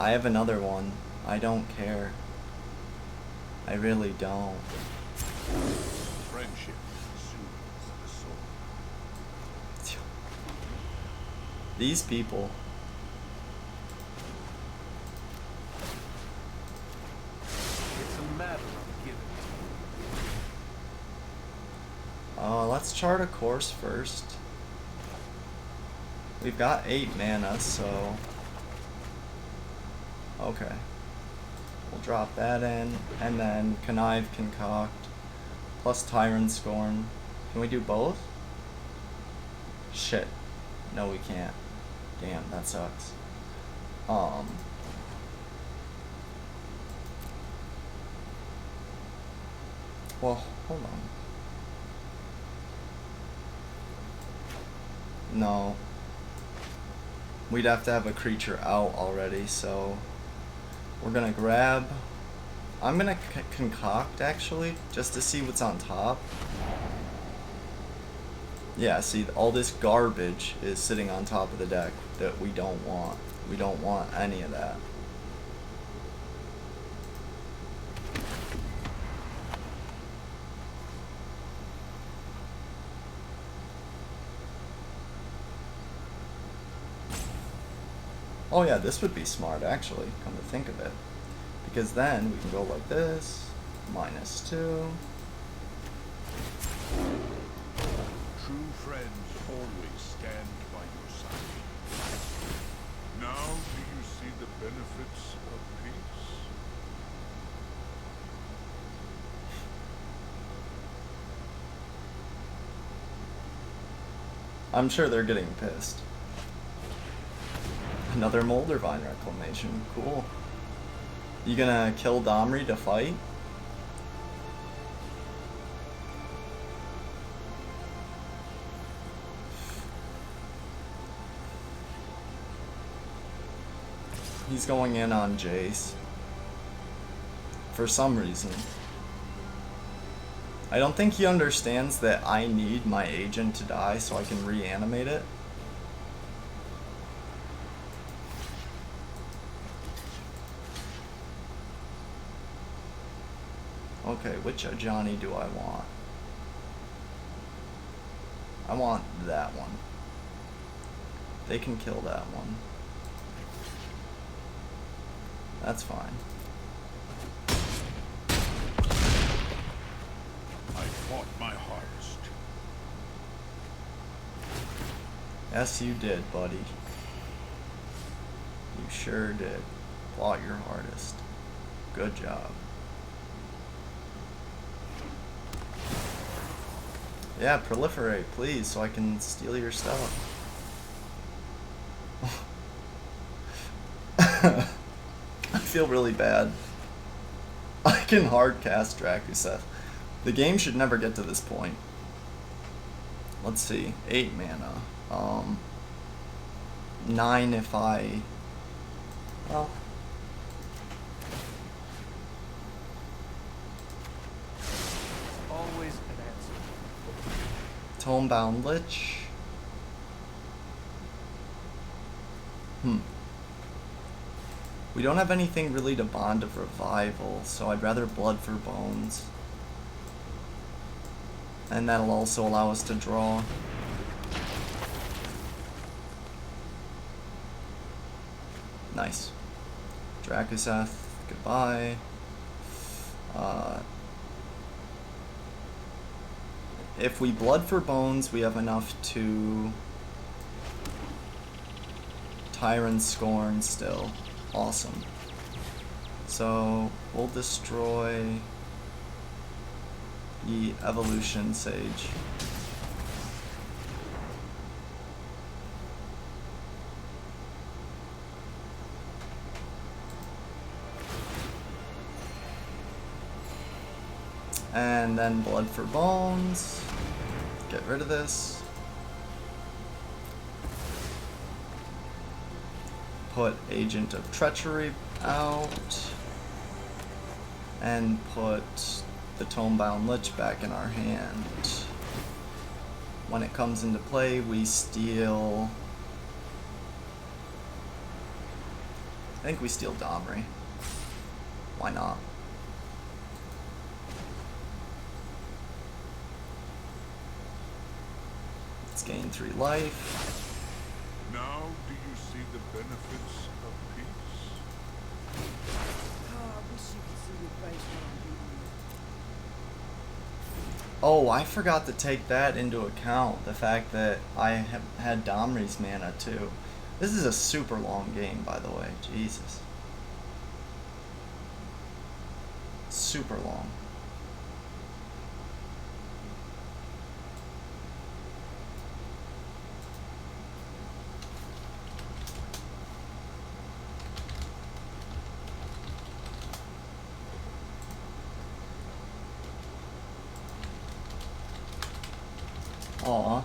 I have another one. I don't care. I really don't. Friendship soothes the soul. These people. It's a matter of giving. Let's chart a course first. We've got 8 mana, so... Okay. We'll drop that in, and then Connive, Concoct, plus Tyrant Scorn. Can we do both? Shit. No, we can't. Damn, that sucks. Well, hold on. No. We'd have to have a creature out already, so... We're gonna grab... I'm gonna concoct, actually, just to see what's on top. Yeah, see, all this garbage is sitting on top of the deck that we don't want. We don't want any of that. Oh yeah, this would be smart, actually, come to think of it. Because then we can go like this, -2. True friends always stand by your side. Now do you see the benefits of peace? I'm sure they're getting pissed. Another Moldervine Reclamation, cool. You gonna kill Domri to fight? He's going in on Jace. For some reason. I don't think he understands that I need my agent to die so I can reanimate it. Okay, which Johnny do I want? I want that one. They can kill that one. That's fine. I fought my hardest. Yes, you did, buddy. You sure did. Fought your hardest. Good job. Yeah, proliferate, please, so I can steal your stuff. I feel really bad. I can hard cast Drakuseth. The game should never get to this point. Let's see, 8 mana. 9 if I... Well... Tomebound Lich. We don't have anything really to Bond of Revival, so I'd rather Blood for Bones. And that'll also allow us to draw. Nice. Drakuseth, goodbye. If we Blood for Bones, we have enough to Tyrant Scorn still. Awesome. So we'll destroy the Evolution Sage. And then Blood for Bones. Get rid of this. Put Agent of Treachery out. And put the Tomebound Lich back in our hand. When it comes into play, we steal... I think we steal Domri. Why not? Let's gain 3 life. Now do you see the benefits of peace? Oh, I wish you could see your face when I'm beating you. Oh, I forgot to take that into account. The fact that I have had Domri's mana too. This is a super long game, by the way. Jesus. Super long. Aw.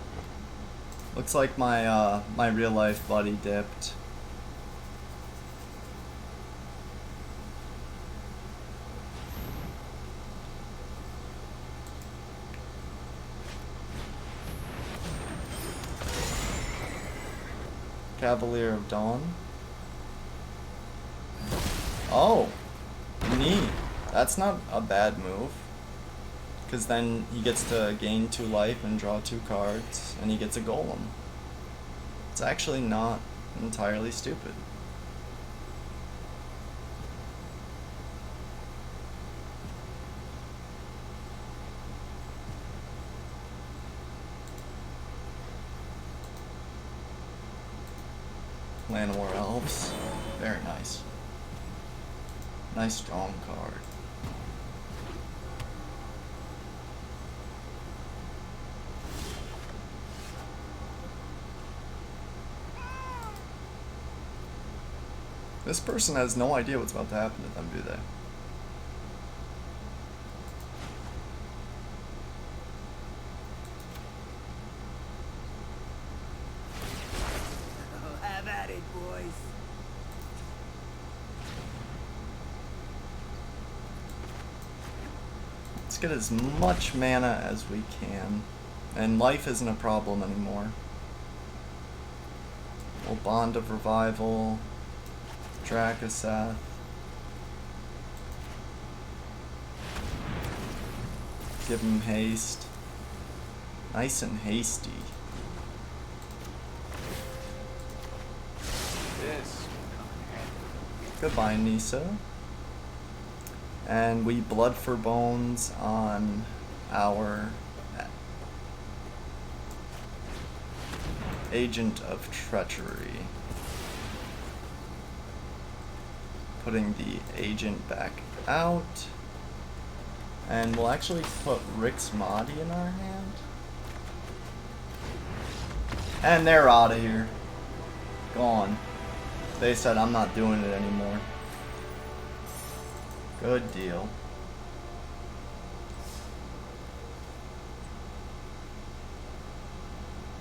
Looks like my my real life buddy dipped. Cavalier of Dawn. Oh, neat. That's not a bad move. Because then he gets to gain 2 life and draw 2 cards, and he gets a golem. It's actually not entirely stupid. Llanowar Elves. Very nice. Nice strong card. This person has no idea what's about to happen to them, do they? Oh, have at it, boys. Let's get as much mana as we can. And life isn't a problem anymore. We'll Bond of Revival. Drakuseth. Give him haste. Nice and hasty. This. Goodbye, Nisa. And we Blood for Bones on our Agent of Treachery. Putting the agent back out. And we'll actually put Rick's Mahdi in our hand. And they're out of here. Gone. They said, I'm not doing it anymore. Good deal.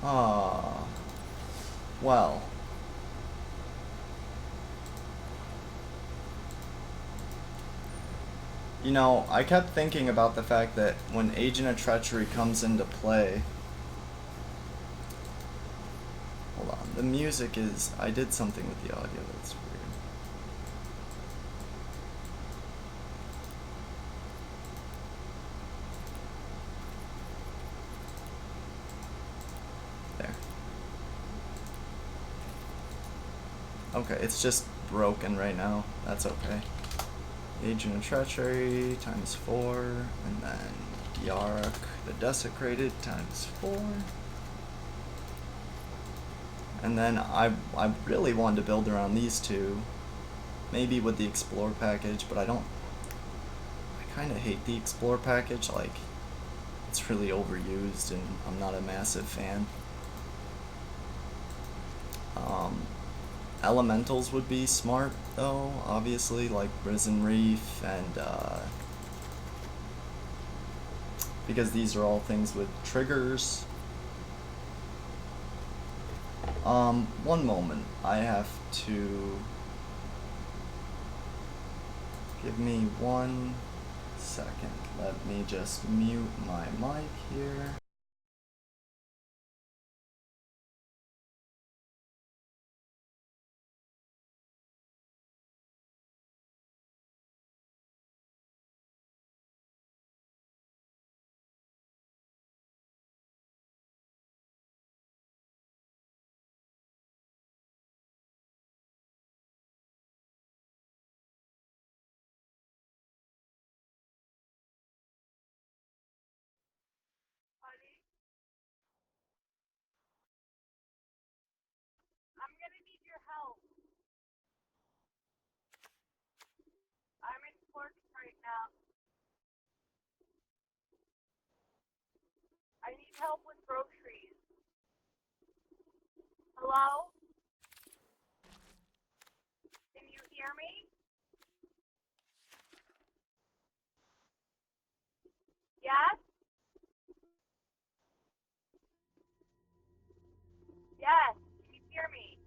Ah. Well. You know, I kept thinking about the fact that when Agent of Treachery comes into play, music is... I did something with the audio that's weird. There. Okay, it's just broken right now. That's okay. Agent of Treachery times 4, and then Yarok the Desecrated times 4. And then I really wanted to build around these two. Maybe with the Explore package, but I kind of hate the Explore package. Like, it's really overused and I'm not a massive fan. Elementals would be smart though, obviously, like Risen Reef and because these are all things with triggers. One moment, I have to... Give me 1 second. Let me just mute my mic here. I'm gonna need your help. I'm in Forks right now. I need help with groceries. Hello? Can you hear me? Yes? Yes. Can you hear me?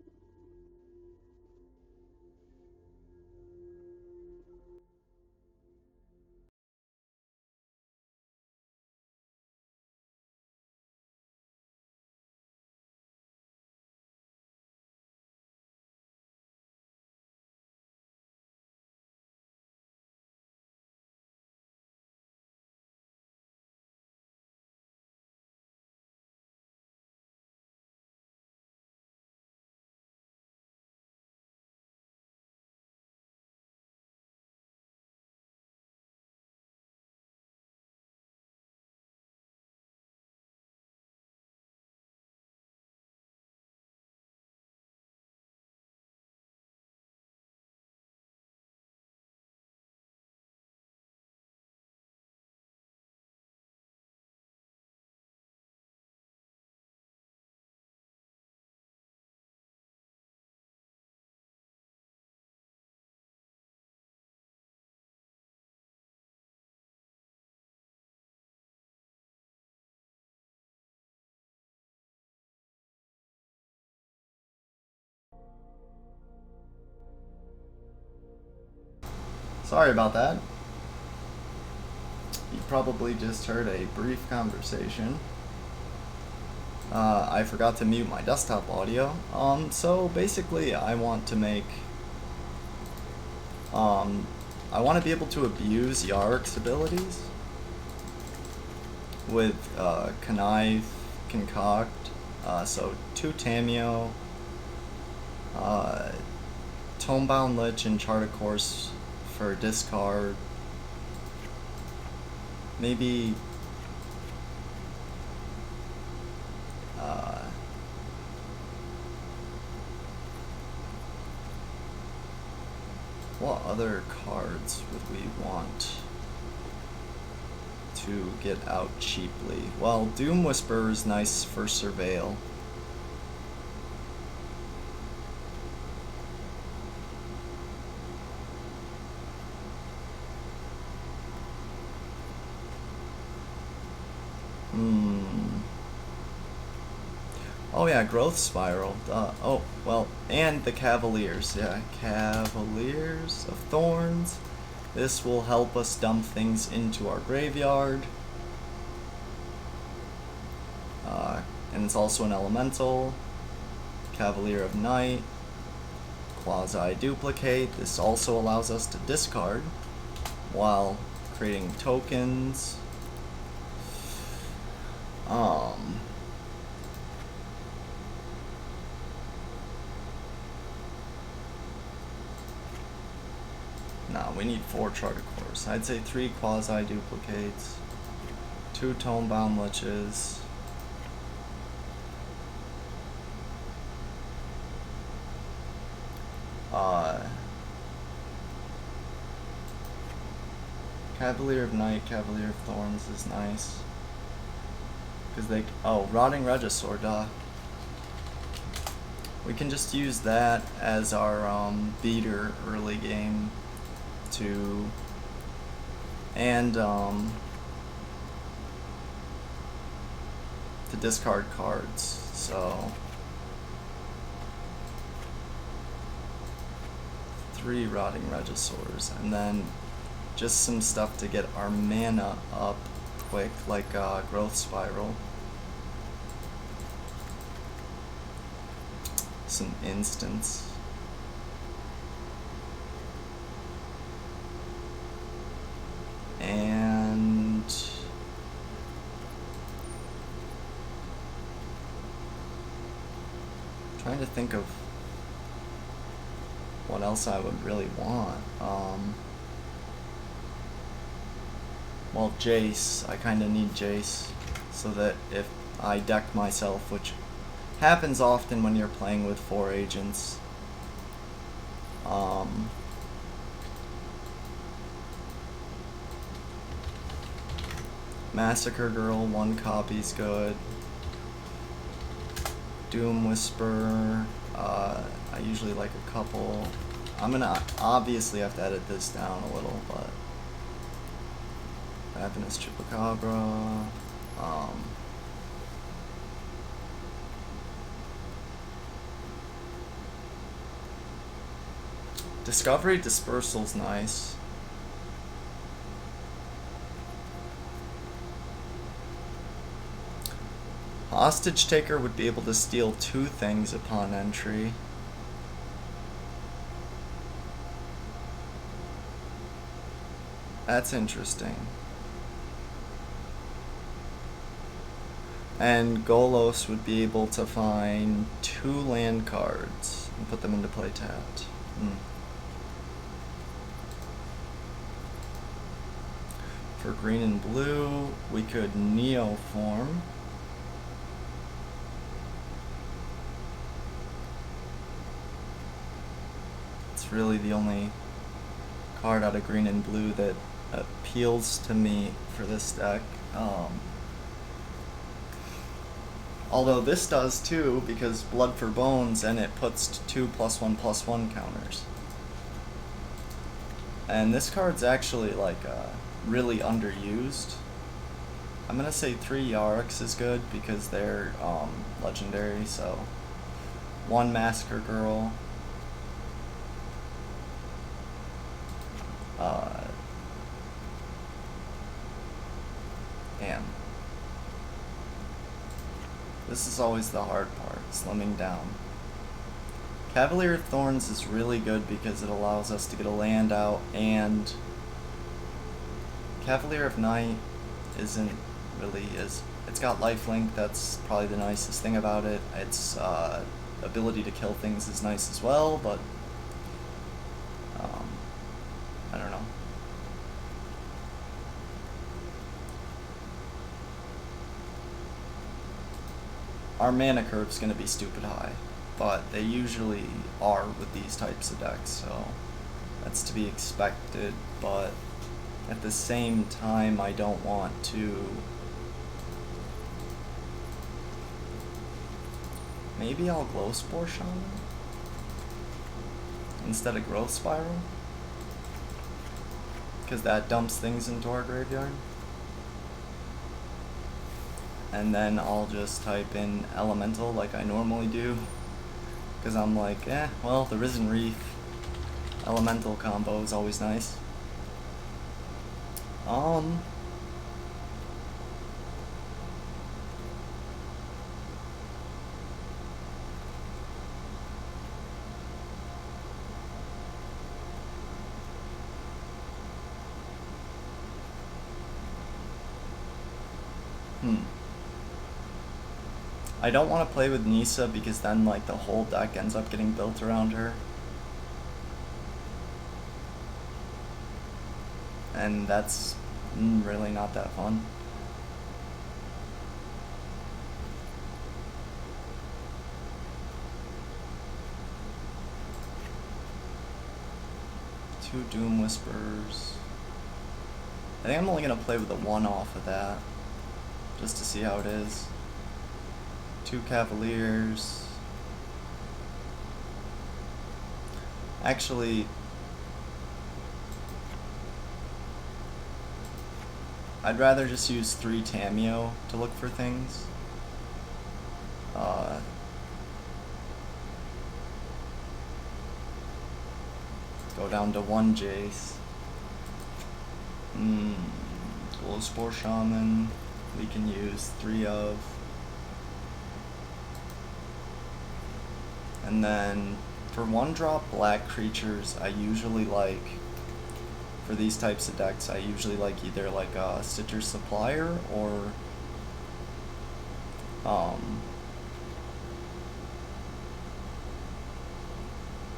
Sorry about that. You probably just heard a brief conversation. I forgot to mute my desktop audio. So basically I want to make... I want to be able to abuse Yarok's abilities with Connive, Concoct, so 2 Tameo, Tomebound Lich and Chart a Course for discard. Maybe what other cards would we want to get out cheaply? Well, Doom Whisperer is nice for Surveil. Oh yeah, Growth Spiral. Oh, well, and the Cavaliers. Yeah, Cavaliers of Thorns. This will help us dump things into our graveyard. And it's also an elemental. Cavalier of Night, Quasi Duplicate. This also allows us to discard while creating tokens. Nah, we need 4 Charter Cores. I'd say 3 Quasi Duplicates, 2 Tomebound Liches. Cavalier of Night, Cavalier of Thorns is nice. Because they... Oh, Rotting Regisaur, duh. We can just use that as our beater early game to... And, to discard cards, so... 3 Rotting Regisaurs, and then just some stuff to get our mana up quick, like Growth Spiral. Some instants. And trying to think of what else I would really want. Well, Jace. I kind of need Jace so that if I deck myself, which happens often when you're playing with 4 agents. Massacre Girl, 1 copy's good. Doom Whisper, I usually like a couple. I'm gonna obviously have to edit this down a little, but Ravenous Chupacabra, Discovery Dispersal's nice. Hostage Taker would be able to steal 2 things upon entry. That's interesting. And Golos would be able to find 2 land cards and put them into play tapped. For green and blue, we could Neoform. It's really the only card out of green and blue that appeals to me for this deck. Although this does too, because Blood for Bones, and it puts 2 +1/+1 counters. And this card's actually like really underused. I'm gonna say 3 Yariks is good because they're legendary. So 1 Massacre Girl. Damn. This is always the hard part, slimming down. Cavalier of Thorns is really good because it allows us to get a land out, and Cavalier of Night isn't really it's got lifelink. That's probably the nicest thing about it. Its ability to kill things is nice as well, but I don't know. Our mana curve's gonna be stupid high, but they usually are with these types of decks, so that's to be expected. But at the same time, I don't want to... Maybe I'll Glow Spore Shaman instead of Growth Spiral, because that dumps things into our graveyard. And then I'll just type in Elemental like I normally do, because I'm like, well, the Risen Reef Elemental combo is always nice. I don't want to play with Nisa because then like the whole deck ends up getting built around her. And that's really not that fun. Two Doom Whisperers. I think I'm only going to play with the one off of that, just to see how it is. Two Cavaliers. Actually, I'd rather just use 3 Tameo to look for things. Go down to 1 Jace. Glowspore Shaman, we can use 3 of. And then for 1-drop black creatures, I usually like, for these types of decks, I usually like either like a Stitcher Supplier or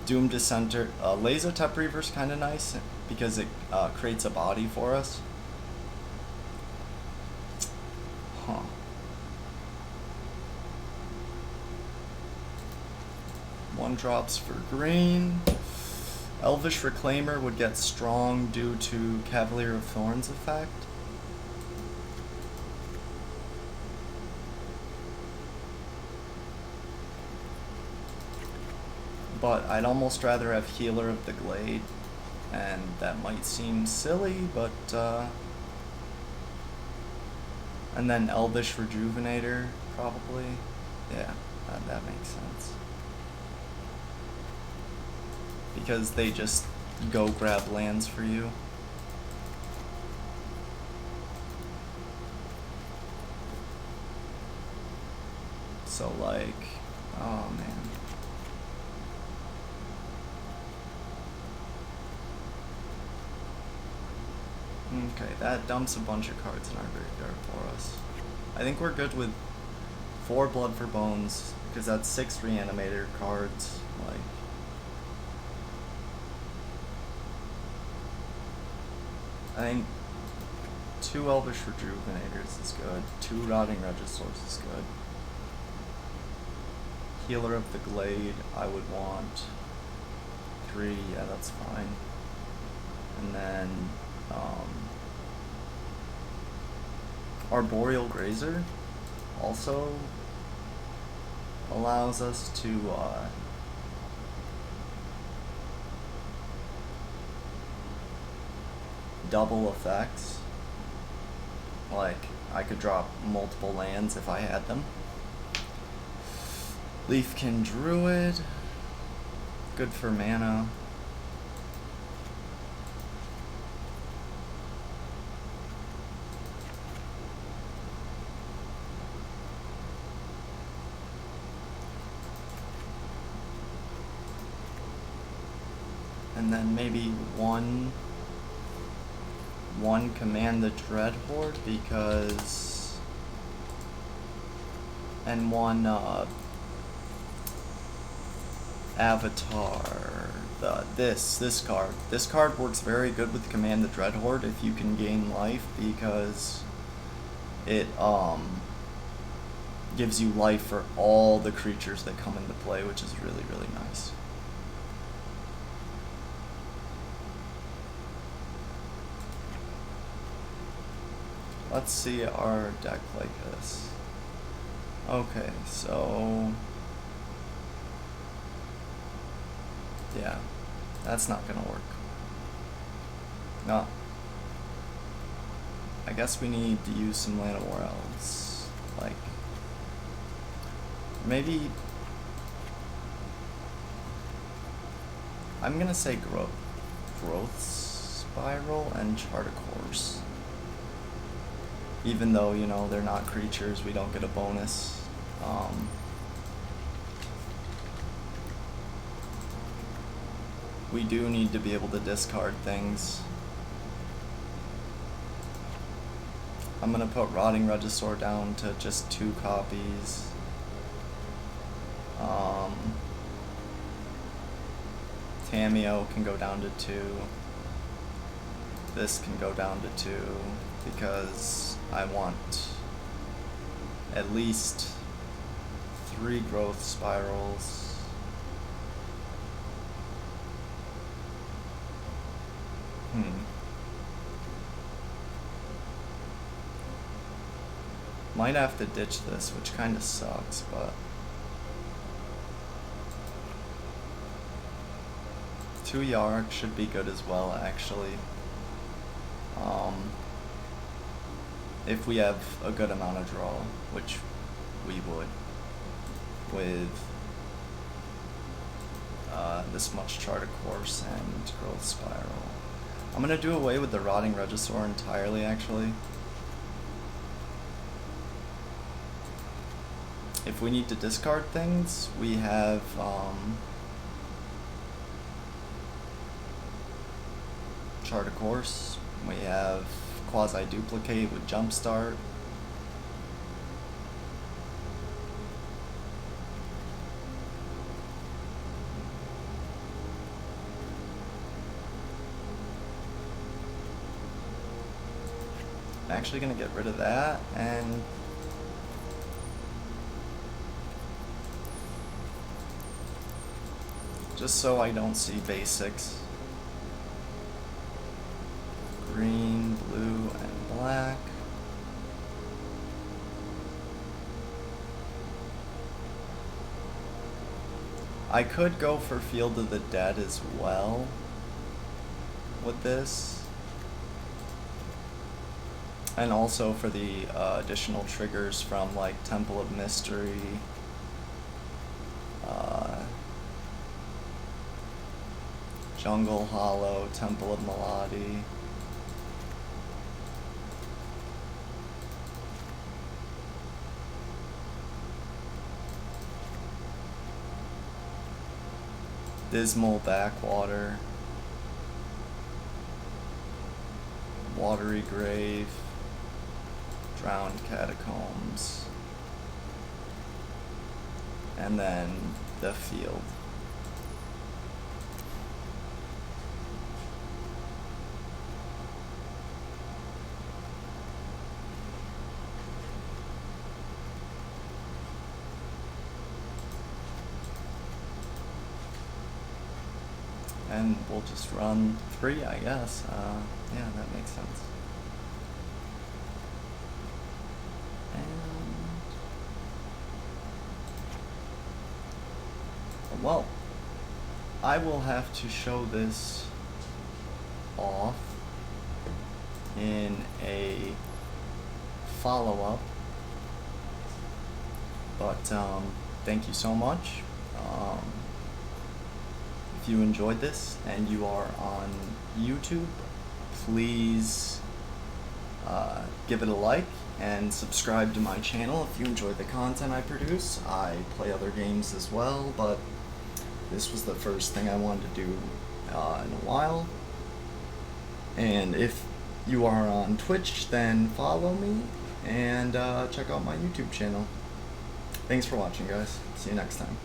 Doom Dissenter. Lazotep Reaver's kind of nice because it creates a body for us. Huh. One drops for green. Elvish Reclaimer would get strong due to Cavalier of Thorns effect. But I'd almost rather have Healer of the Glade, and that might seem silly, but and then Elvish Rejuvenator, probably. Yeah, that makes sense. Because they just go grab lands for you. So like, oh man. Okay, that dumps a bunch of cards in our graveyard for us. I think we're good with 4 Blood for Bones, because that's 6 Reanimator cards. Like, I think 2 Elvish Rejuvenators is good. 2 Rotting Regisaurs is good. Healer of the Glade, I would want 3. Yeah, that's fine. And then Arboreal Grazer also allows us to double effects. Like, I could drop multiple lands if I had them. Leafkin Druid, good for mana. And then maybe one Command the Dreadhorde, because, and one Avatar. This card. This card works very good with Command the Dreadhorde if you can gain life, because it gives you life for all the creatures that come into play, which is really, really nice. Let's see our deck like this. Okay, so yeah, that's not gonna work. No. I guess we need to use some Llanowar Elves. Like, maybe I'm gonna say Growth Spiral and Chart a Course. Even though, you know, they're not creatures, we don't get a bonus. We do need to be able to discard things. I'm gonna put Rotting Regisaur down to just 2 copies. Tameo can go down to 2. This can go down to 2 because I want at least 3 growth spirals. Might have to ditch this, which kind of sucks, but 2 Yark should be good as well, actually. If we have a good amount of draw, which we would, with this much Chart of Course and Growth Spiral. I'm gonna do away with the Rotting Regisaur entirely, actually. If we need to discard things, we have Chart of Course, we have Quasi-Duplicate with Jumpstart. I'm actually gonna get rid of that, and just so I don't see basics. Green, blue, and black. I could go for Field of the Dead as well with this. And also for the additional triggers from like Temple of Mystery, Jungle Hollow, Temple of Melody. Dismal Backwater, Watery Grave, Drowned Catacombs, and then the field. And we'll just run 3, I guess. Yeah, that makes sense. And well, I will have to show this off in a follow-up. But thank you so much. If you enjoyed this and you are on YouTube, please give it a like and subscribe to my channel if you enjoy the content I produce. I play other games as well, but this was the first thing I wanted to do in a while. And if you are on Twitch, then follow me and check out my YouTube channel. Thanks for watching, guys. See you next time.